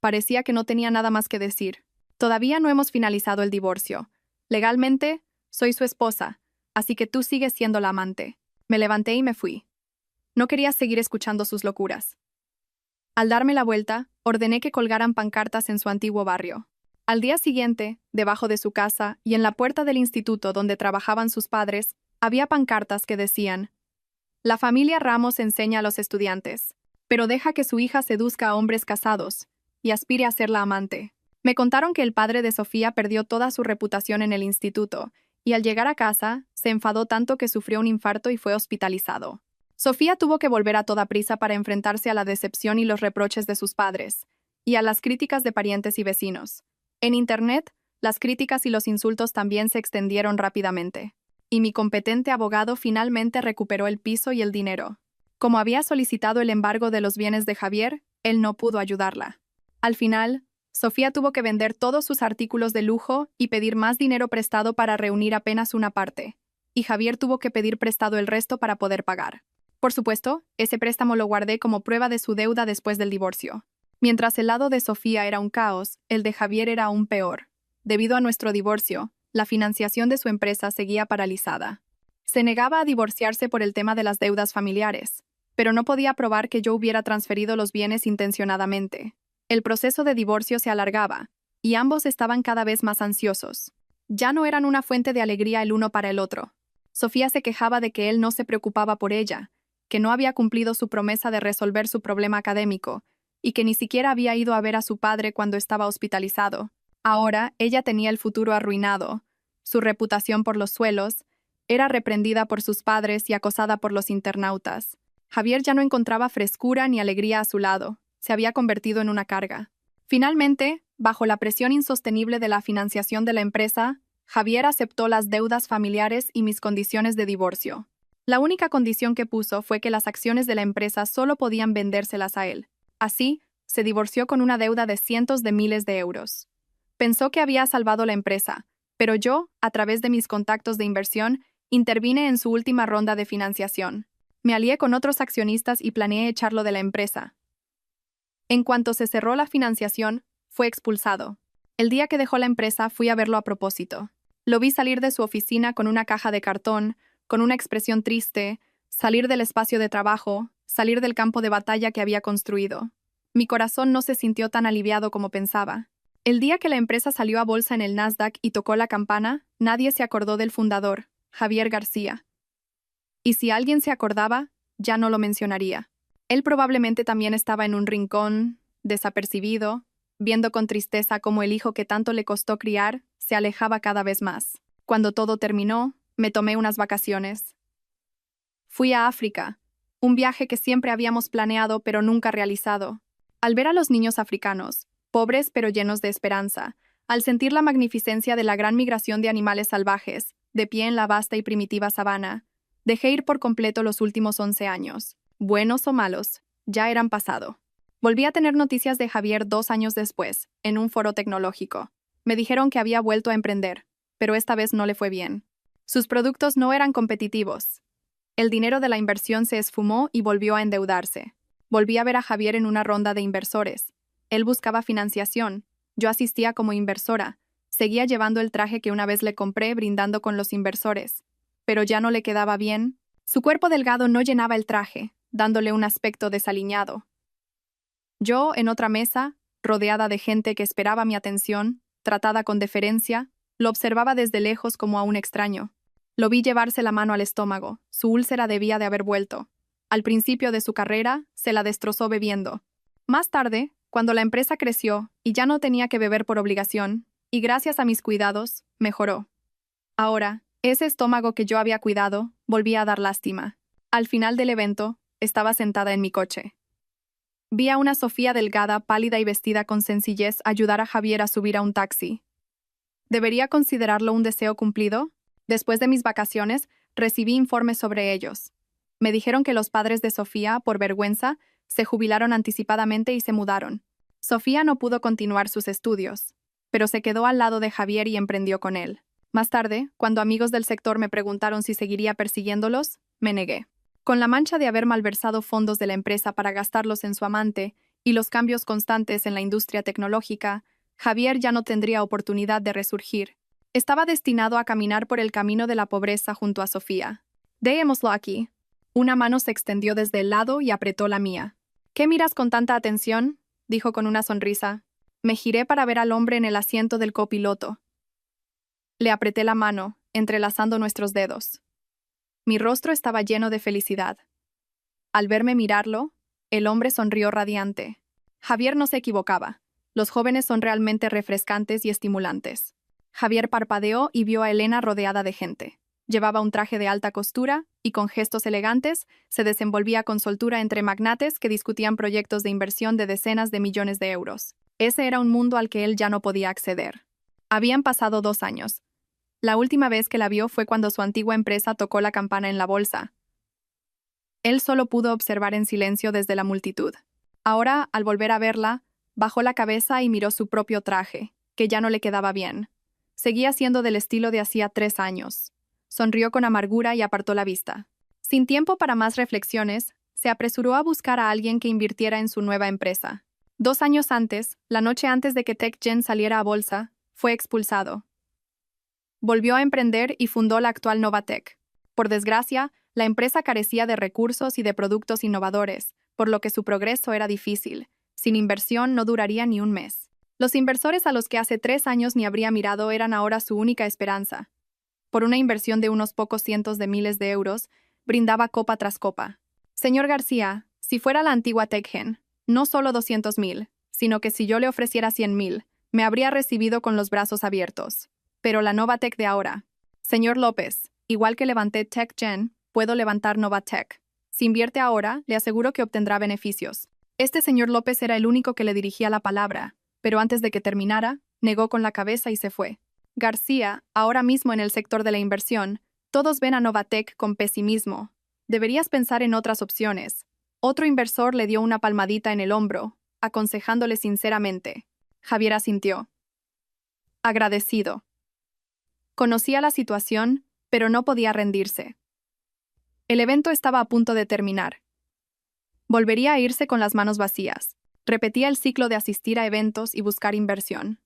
Parecía que no tenía nada más que decir. Todavía no hemos finalizado el divorcio. Legalmente, soy su esposa, así que tú sigues siendo la amante. Me levanté y me fui. No quería seguir escuchando sus locuras. Al darme la vuelta, ordené que colgaran pancartas en su antiguo barrio. Al día siguiente, debajo de su casa y en la puerta del instituto donde trabajaban sus padres, había pancartas que decían: la familia Ramos enseña a los estudiantes, pero deja que su hija seduzca a hombres casados y aspire a ser la amante. Me contaron que el padre de Sofía perdió toda su reputación en el instituto, y al llegar a casa, se enfadó tanto que sufrió un infarto y fue hospitalizado. Sofía tuvo que volver a toda prisa para enfrentarse a la decepción y los reproches de sus padres, y a las críticas de parientes y vecinos. En Internet, las críticas y los insultos también se extendieron rápidamente, y mi competente abogado finalmente recuperó el piso y el dinero. Como había solicitado el embargo de los bienes de Javier, él no pudo ayudarla. Al final, Sofía tuvo que vender todos sus artículos de lujo y pedir más dinero prestado para reunir apenas una parte, y Javier tuvo que pedir prestado el resto para poder pagar. Por supuesto, ese préstamo lo guardé como prueba de su deuda después del divorcio. Mientras el lado de Sofía era un caos, el de Javier era aún peor. Debido a nuestro divorcio, la financiación de su empresa seguía paralizada. Se negaba a divorciarse por el tema de las deudas familiares, pero no podía probar que yo hubiera transferido los bienes intencionadamente. El proceso de divorcio se alargaba, y ambos estaban cada vez más ansiosos. Ya no eran una fuente de alegría el uno para el otro. Sofía se quejaba de que él no se preocupaba por ella, que no había cumplido su promesa de resolver su problema académico, y que ni siquiera había ido a ver a su padre cuando estaba hospitalizado. Ahora, ella tenía el futuro arruinado, su reputación por los suelos, era reprendida por sus padres y acosada por los internautas. Javier ya no encontraba frescura ni alegría a su lado, se había convertido en una carga. Finalmente, bajo la presión insostenible de la financiación de la empresa, Javier aceptó las deudas familiares y mis condiciones de divorcio. La única condición que puso fue que las acciones de la empresa solo podían vendérselas a él. Así, se divorció con una deuda de cientos de miles de euros. Pensó que había salvado la empresa, pero yo, a través de mis contactos de inversión, intervine en su última ronda de financiación. Me alié con otros accionistas y planeé echarlo de la empresa. En cuanto se cerró la financiación, fue expulsado. El día que dejó la empresa fui a verlo a propósito. Lo vi salir de su oficina con una caja de cartón, con una expresión triste, salir del espacio de trabajo, salir del campo de batalla que había construido. Mi corazón no se sintió tan aliviado como pensaba. El día que la empresa salió a bolsa en el Nasdaq y tocó la campana, nadie se acordó del fundador, Javier García. Y si alguien se acordaba, ya no lo mencionaría. Él probablemente también estaba en un rincón, desapercibido, viendo con tristeza cómo el hijo que tanto le costó criar se alejaba cada vez más. Cuando todo terminó, me tomé unas vacaciones. Fui a África, un viaje que siempre habíamos planeado pero nunca realizado. Al ver a los niños africanos, pobres pero llenos de esperanza, al sentir la magnificencia de la gran migración de animales salvajes, de pie en la vasta y primitiva sabana, dejé ir por completo los últimos 11 años. Buenos o malos, ya eran pasado. Volví a tener noticias de Javier 2 años después, en un foro tecnológico. Me dijeron que había vuelto a emprender, pero esta vez no le fue bien. Sus productos no eran competitivos. El dinero de la inversión se esfumó y volvió a endeudarse. Volví a ver a Javier en una ronda de inversores. Él buscaba financiación. Yo asistía como inversora. Seguía llevando el traje que una vez le compré brindando con los inversores. Pero ya no le quedaba bien. Su cuerpo delgado no llenaba el traje, dándole un aspecto desaliñado. Yo, en otra mesa, rodeada de gente que esperaba mi atención, tratada con deferencia, lo observaba desde lejos como a un extraño. Lo vi llevarse la mano al estómago. Su úlcera debía de haber vuelto. Al principio de su carrera, se la destrozó bebiendo. Más tarde, cuando la empresa creció y ya no tenía que beber por obligación, y gracias a mis cuidados, mejoró. Ahora, ese estómago que yo había cuidado, volvía a dar lástima. Al final del evento, estaba sentada en mi coche. Vi a una Sofía delgada, pálida y vestida con sencillez ayudar a Javier a subir a un taxi. ¿Debería considerarlo un deseo cumplido? Después de mis vacaciones, recibí informes sobre ellos. Me dijeron que los padres de Sofía, por vergüenza, se jubilaron anticipadamente y se mudaron. Sofía no pudo continuar sus estudios, pero se quedó al lado de Javier y emprendió con él. Más tarde, cuando amigos del sector me preguntaron si seguiría persiguiéndolos, me negué. Con la mancha de haber malversado fondos de la empresa para gastarlos en su amante y los cambios constantes en la industria tecnológica, Javier ya no tendría oportunidad de resurgir. Estaba destinado a caminar por el camino de la pobreza junto a Sofía. Dejémoslo aquí. Una mano se extendió desde el lado y apretó la mía. ¿Qué miras con tanta atención?, dijo con una sonrisa. Me giré para ver al hombre en el asiento del copiloto. Le apreté la mano, entrelazando nuestros dedos. Mi rostro estaba lleno de felicidad. Al verme mirarlo, el hombre sonrió radiante. Javier no se equivocaba. Los jóvenes son realmente refrescantes y estimulantes. Javier parpadeó y vio a Elena rodeada de gente. Llevaba un traje de alta costura y con gestos elegantes se desenvolvía con soltura entre magnates que discutían proyectos de inversión de decenas de millones de euros. Ese era un mundo al que él ya no podía acceder. Habían pasado 2 años. La última vez que la vio fue cuando su antigua empresa tocó la campana en la bolsa. Él solo pudo observar en silencio desde la multitud. Ahora, al volver a verla, Bajó la cabeza y miró su propio traje, que ya no le quedaba bien. Seguía siendo del estilo de hacía 3 años. Sonrió con amargura y apartó la vista. Sin tiempo para más reflexiones, se apresuró a buscar a alguien que invirtiera en su nueva empresa. 2 años antes, la noche antes de que TechGen saliera a bolsa, fue expulsado. Volvió a emprender y fundó la actual Novatech. Por desgracia, la empresa carecía de recursos y de productos innovadores, por lo que su progreso era difícil. Sin inversión no duraría ni un mes. Los inversores a los que hace 3 años ni habría mirado eran ahora su única esperanza. Por una inversión de unos pocos cientos de miles de euros, brindaba copa tras copa. Señor García, si fuera la antigua TechGen, no solo 200.000, sino que si yo le ofreciera 100.000, me habría recibido con los brazos abiertos. Pero la Novatech de ahora. Señor López, igual que levanté TechGen, puedo levantar Novatech. Si invierte ahora, le aseguro que obtendrá beneficios. Este señor López era el único que le dirigía la palabra, pero antes de que terminara, negó con la cabeza y se fue. García, ahora mismo en el sector de la inversión, todos ven a Novatech con pesimismo. Deberías pensar en otras opciones. Otro inversor le dio una palmadita en el hombro, aconsejándole sinceramente. Javier asintió. Agradecido. Conocía la situación, pero no podía rendirse. El evento estaba a punto de terminar. Volvería a irse con las manos vacías. Repetía el ciclo de asistir a eventos y buscar inversión.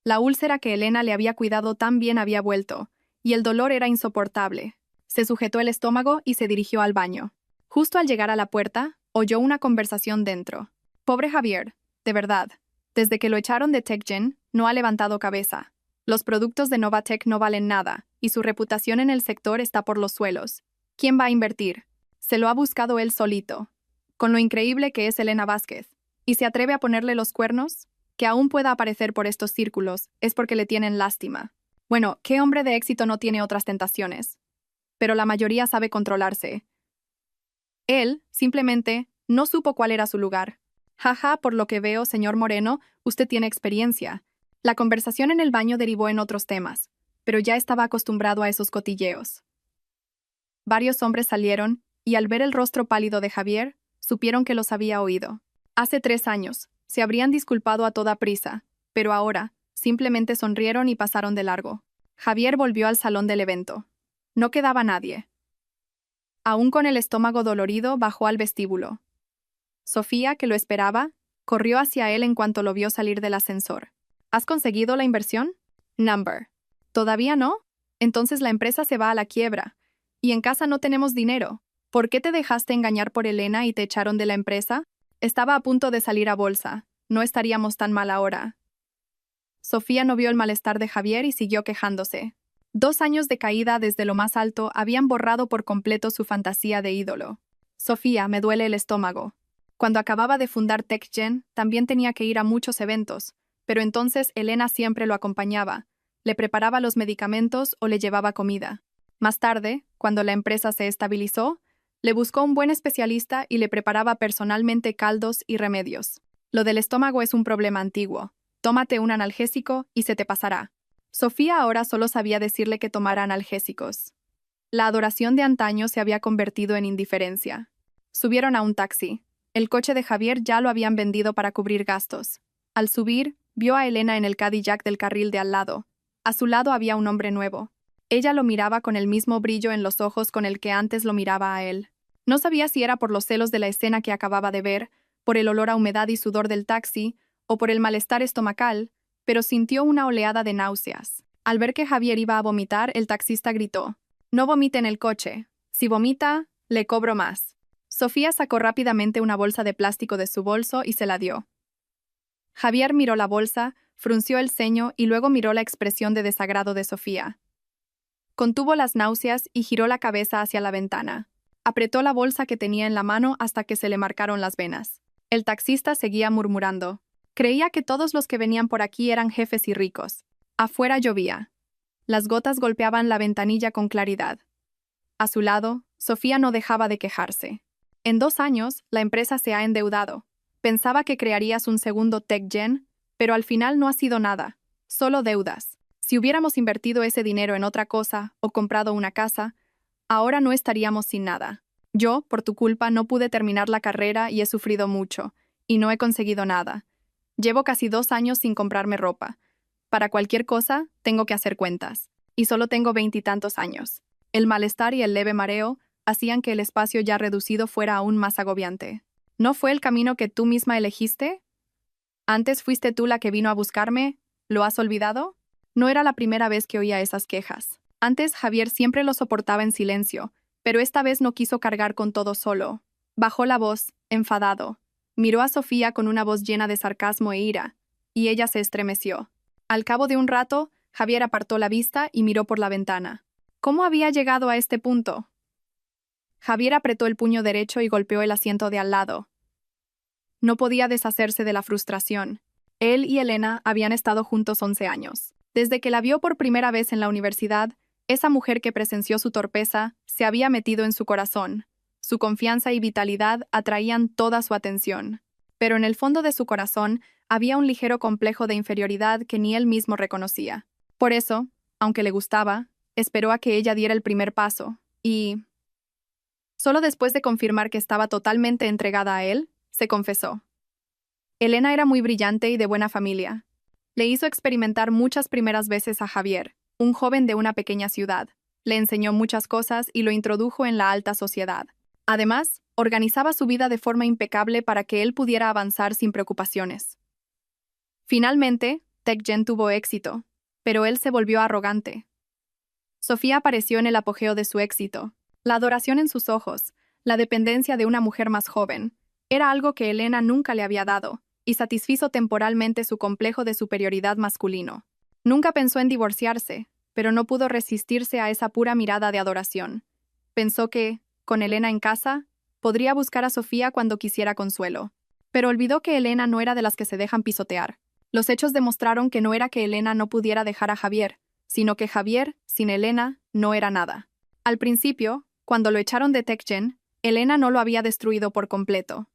La úlcera que Elena le había cuidado tan bien había vuelto, y el dolor era insoportable. Se sujetó el estómago y se dirigió al baño. Justo al llegar a la puerta, oyó una conversación dentro. Pobre Javier, de verdad. Desde que lo echaron de TechGen, no ha levantado cabeza. Los productos de Novatech no valen nada, y su reputación en el sector está por los suelos. ¿Quién va a invertir? Se lo ha buscado él solito. Con lo increíble que es Elena Vázquez. ¿Y se atreve a ponerle los cuernos? Que aún pueda aparecer por estos círculos es porque le tienen lástima. Bueno, ¿qué hombre de éxito no tiene otras tentaciones? Pero la mayoría sabe controlarse. Él, simplemente, no supo cuál era su lugar. Jaja, por lo que veo, señor Moreno, usted tiene experiencia. La conversación en el baño derivó en otros temas, pero ya estaba acostumbrado a esos cotilleos. Varios hombres salieron, y al ver el rostro pálido de Javier, supieron que los había oído. Hace 3 años, se habrían disculpado a toda prisa, pero ahora, simplemente sonrieron y pasaron de largo. Javier volvió al salón del evento. No quedaba nadie. Aún con el estómago dolorido, bajó al vestíbulo. Sofía, que lo esperaba, corrió hacia él en cuanto lo vio salir del ascensor. ¿Has conseguido la inversión? Number. ¿Todavía no? Entonces la empresa se va a la quiebra. Y en casa no tenemos dinero. ¿Por qué te dejaste engañar por Elena y te echaron de la empresa? Estaba a punto de salir a bolsa. No estaríamos tan mal ahora. Sofía no vio el malestar de Javier y siguió quejándose. 2 años de caída desde lo más alto habían borrado por completo su fantasía de ídolo. Sofía, me duele el estómago. Cuando acababa de fundar TechGen, también tenía que ir a muchos eventos, pero entonces Elena siempre lo acompañaba, le preparaba los medicamentos o le llevaba comida. Más tarde, cuando la empresa se estabilizó, le buscó un buen especialista y le preparaba personalmente caldos y remedios. Lo del estómago es un problema antiguo. Tómate un analgésico y se te pasará. Sofía ahora solo sabía decirle que tomara analgésicos. La adoración de antaño se había convertido en indiferencia. Subieron a un taxi. El coche de Javier ya lo habían vendido para cubrir gastos. Al subir, vio a Elena en el Cadillac del carril de al lado. A su lado había un hombre nuevo. Ella lo miraba con el mismo brillo en los ojos con el que antes lo miraba a él. No sabía si era por los celos de la escena que acababa de ver, por el olor a humedad y sudor del taxi, o por el malestar estomacal, pero sintió una oleada de náuseas. Al ver que Javier iba a vomitar, el taxista gritó: «No vomite en el coche. Si vomita, le cobro más». Sofía sacó rápidamente una bolsa de plástico de su bolso y se la dio. Javier miró la bolsa, frunció el ceño y luego miró la expresión de desagrado de Sofía. Contuvo las náuseas y giró la cabeza hacia la ventana. Apretó la bolsa que tenía en la mano hasta que se le marcaron las venas. El taxista seguía murmurando. Creía que todos los que venían por aquí eran jefes y ricos. Afuera llovía. Las gotas golpeaban la ventanilla con claridad. A su lado, Sofía no dejaba de quejarse. En 2 años, la empresa se ha endeudado. Pensaba que crearías un segundo TechGen, pero al final no ha sido nada. Solo deudas. Si hubiéramos invertido ese dinero en otra cosa o comprado una casa, ahora no estaríamos sin nada. Yo, por tu culpa, no pude terminar la carrera y he sufrido mucho, y no he conseguido nada. Llevo casi 2 años sin comprarme ropa. Para cualquier cosa, tengo que hacer cuentas. Y solo tengo 20 y tantos años. El malestar y el leve mareo hacían que el espacio ya reducido fuera aún más agobiante. ¿No fue el camino que tú misma elegiste? Antes fuiste tú la que vino a buscarme. ¿Lo has olvidado? No era la primera vez que oía esas quejas. Antes Javier siempre lo soportaba en silencio, pero esta vez no quiso cargar con todo solo. Bajó la voz, enfadado. Miró a Sofía con una voz llena de sarcasmo e ira, y ella se estremeció. Al cabo de un rato, Javier apartó la vista y miró por la ventana. ¿Cómo había llegado a este punto? Javier apretó el puño derecho y golpeó el asiento de al lado. No podía deshacerse de la frustración. Él y Elena habían estado juntos 11 años. Desde que la vio por primera vez en la universidad, esa mujer que presenció su torpeza se había metido en su corazón. Su confianza y vitalidad atraían toda su atención. Pero en el fondo de su corazón había un ligero complejo de inferioridad que ni él mismo reconocía. Por eso, aunque le gustaba, esperó a que ella diera el primer paso, y solo después de confirmar que estaba totalmente entregada a él, se confesó. Elena era muy brillante y de buena familia. Le hizo experimentar muchas primeras veces a Javier, un joven de una pequeña ciudad. Le enseñó muchas cosas y lo introdujo en la alta sociedad. Además, organizaba su vida de forma impecable para que él pudiera avanzar sin preocupaciones. Finalmente, TechGen tuvo éxito, pero él se volvió arrogante. Sofía apareció en el apogeo de su éxito. La adoración en sus ojos, la dependencia de una mujer más joven, era algo que Elena nunca le había dado, y satisfizo temporalmente su complejo de superioridad masculino. Nunca pensó en divorciarse, pero no pudo resistirse a esa pura mirada de adoración. Pensó que, con Elena en casa, podría buscar a Sofía cuando quisiera consuelo. Pero olvidó que Elena no era de las que se dejan pisotear. Los hechos demostraron que no era que Elena no pudiera dejar a Javier, sino que Javier, sin Elena, no era nada. Al principio, cuando lo echaron de TechGen, Elena no lo había destruido por completo.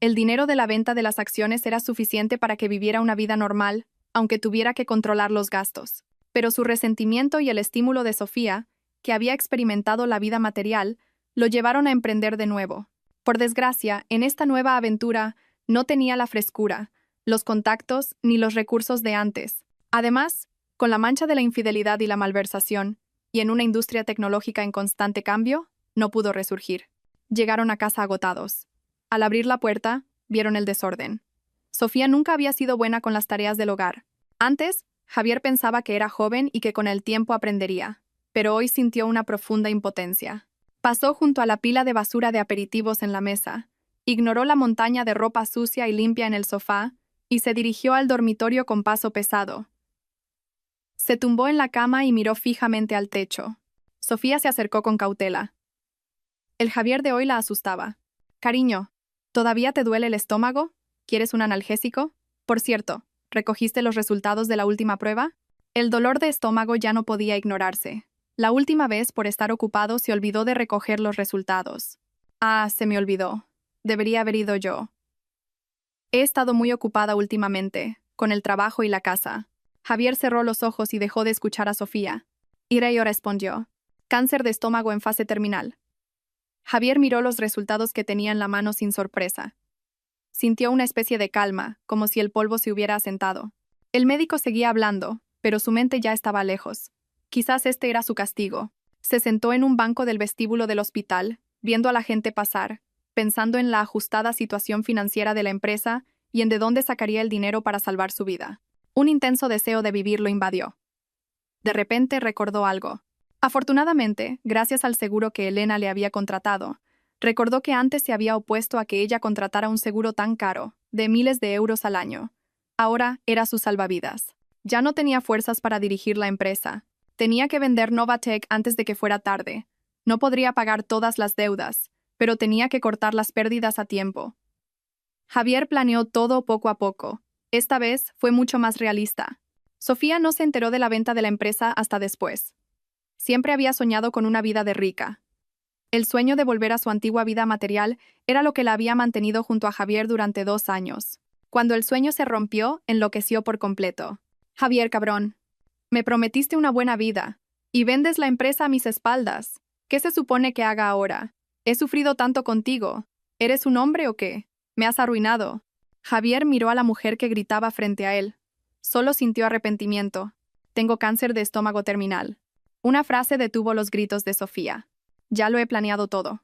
El dinero de la venta de las acciones era suficiente para que viviera una vida normal, aunque tuviera que controlar los gastos. Pero su resentimiento y el estímulo de Sofía, que había experimentado la vida material, lo llevaron a emprender de nuevo. Por desgracia, en esta nueva aventura, no tenía la frescura, los contactos ni los recursos de antes. Además, con la mancha de la infidelidad y la malversación, y en una industria tecnológica en constante cambio, no pudo resurgir. Llegaron a casa agotados. Al abrir la puerta, vieron el desorden. Sofía nunca había sido buena con las tareas del hogar. Antes, Javier pensaba que era joven y que con el tiempo aprendería, pero hoy sintió una profunda impotencia. Pasó junto a la pila de basura de aperitivos en la mesa, ignoró la montaña de ropa sucia y limpia en el sofá y se dirigió al dormitorio con paso pesado. Se tumbó en la cama y miró fijamente al techo. Sofía se acercó con cautela. El Javier de hoy la asustaba. «Cariño, ¿todavía te duele el estómago? ¿Quieres un analgésico? Por cierto, ¿recogiste los resultados de la última prueba?» El dolor de estómago ya no podía ignorarse. La última vez, por estar ocupado, se olvidó de recoger los resultados. «Ah, se me olvidó. Debería haber ido yo. He estado muy ocupada últimamente, con el trabajo y la casa». Javier cerró los ojos y dejó de escuchar a Sofía. Ireyo respondió. «Cáncer de estómago en fase terminal». Javier miró los resultados que tenía en la mano sin sorpresa. Sintió una especie de calma, como si el polvo se hubiera asentado. El médico seguía hablando, pero su mente ya estaba lejos. Quizás este era su castigo. Se sentó en un banco del vestíbulo del hospital, viendo a la gente pasar, pensando en la ajustada situación financiera de la empresa y en de dónde sacaría el dinero para salvar su vida. Un intenso deseo de vivir lo invadió. De repente recordó algo. Afortunadamente, gracias al seguro que Elena le había contratado, recordó que antes se había opuesto a que ella contratara un seguro tan caro, de miles de euros al año. Ahora era su salvavidas. Ya no tenía fuerzas para dirigir la empresa. Tenía que vender Novatech antes de que fuera tarde. No podría pagar todas las deudas, pero tenía que cortar las pérdidas a tiempo. Javier planeó todo poco a poco. Esta vez fue mucho más realista. Sofía no se enteró de la venta de la empresa hasta después. Siempre había soñado con una vida de rica. El sueño de volver a su antigua vida material era lo que la había mantenido junto a Javier durante 2 años. Cuando el sueño se rompió, enloqueció por completo. «Javier, cabrón, me prometiste una buena vida, y vendes la empresa a mis espaldas. ¿Qué se supone que haga ahora? He sufrido tanto contigo. ¿Eres un hombre o qué? Me has arruinado». Javier miró a la mujer que gritaba frente a él. Solo sintió arrepentimiento. Tengo cáncer de estómago terminal. Una frase detuvo los gritos de Sofía. Ya lo he planeado todo.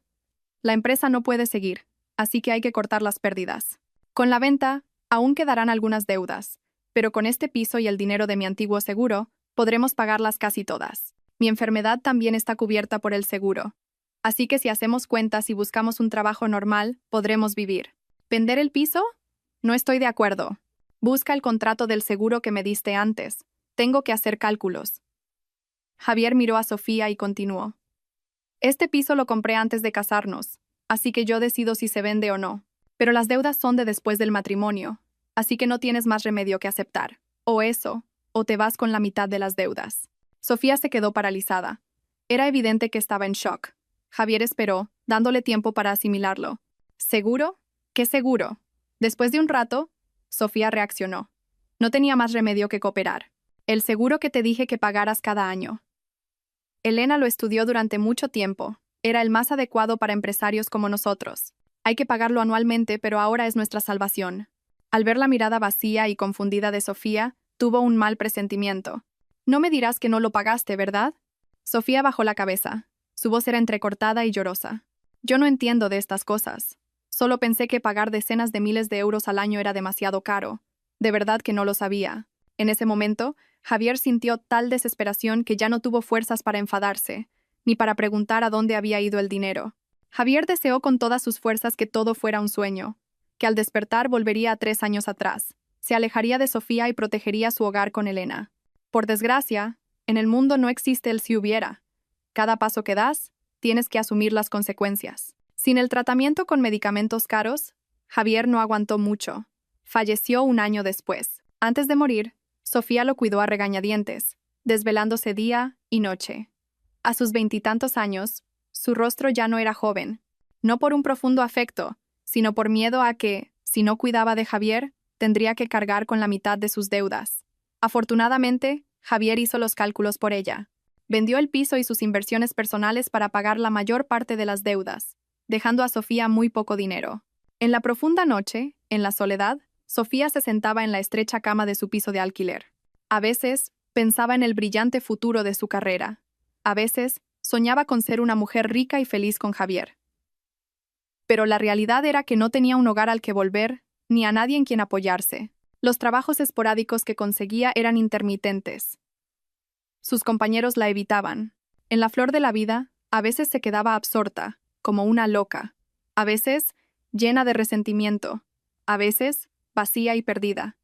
La empresa no puede seguir, así que hay que cortar las pérdidas. Con la venta, aún quedarán algunas deudas, pero con este piso y el dinero de mi antiguo seguro, podremos pagarlas casi todas. Mi enfermedad también está cubierta por el seguro. Así que si hacemos cuentas y buscamos un trabajo normal, podremos vivir. ¿Vender el piso? No estoy de acuerdo. Busca el contrato del seguro que me diste antes. Tengo que hacer cálculos. Javier miró a Sofía y continuó. Este piso lo compré antes de casarnos, así que yo decido si se vende o no. Pero las deudas son de después del matrimonio, así que no tienes más remedio que aceptar. O eso, o te vas con la mitad de las deudas. Sofía se quedó paralizada. Era evidente que estaba en shock. Javier esperó, dándole tiempo para asimilarlo. ¿Seguro? ¿Qué seguro? Después de un rato, Sofía reaccionó. No tenía más remedio que cooperar. El seguro que te dije que pagaras cada año. Elena lo estudió durante mucho tiempo. Era el más adecuado para empresarios como nosotros. Hay que pagarlo anualmente, pero ahora es nuestra salvación. Al ver la mirada vacía y confundida de Sofía, tuvo un mal presentimiento. No me dirás que no lo pagaste, ¿verdad? Sofía bajó la cabeza. Su voz era entrecortada y llorosa. Yo no entiendo de estas cosas. Solo pensé que pagar decenas de miles de euros al año era demasiado caro. De verdad que no lo sabía. En ese momento, Javier sintió tal desesperación que ya no tuvo fuerzas para enfadarse, ni para preguntar a dónde había ido el dinero. Javier deseó con todas sus fuerzas que todo fuera un sueño, que al despertar volvería a 3 años atrás, se alejaría de Sofía y protegería su hogar con Elena. Por desgracia, en el mundo no existe el si hubiera. Cada paso que das, tienes que asumir las consecuencias. Sin el tratamiento con medicamentos caros, Javier no aguantó mucho. Falleció un año después. Antes de morir, Sofía lo cuidó a regañadientes, desvelándose día y noche. A sus 20 años, su rostro ya no era joven, no por un profundo afecto, sino por miedo a que, si no cuidaba de Javier, tendría que cargar con la mitad de sus deudas. Afortunadamente, Javier hizo los cálculos por ella. Vendió el piso y sus inversiones personales para pagar la mayor parte de las deudas, dejando a Sofía muy poco dinero. En la profunda noche, en la soledad, Sofía se sentaba en la estrecha cama de su piso de alquiler. A veces, pensaba en el brillante futuro de su carrera. A veces, soñaba con ser una mujer rica y feliz con Javier. Pero la realidad era que no tenía un hogar al que volver, ni a nadie en quien apoyarse. Los trabajos esporádicos que conseguía eran intermitentes. Sus compañeros la evitaban. En la flor de la vida, a veces se quedaba absorta, como una loca. A veces, llena de resentimiento. A veces, vacía y perdida.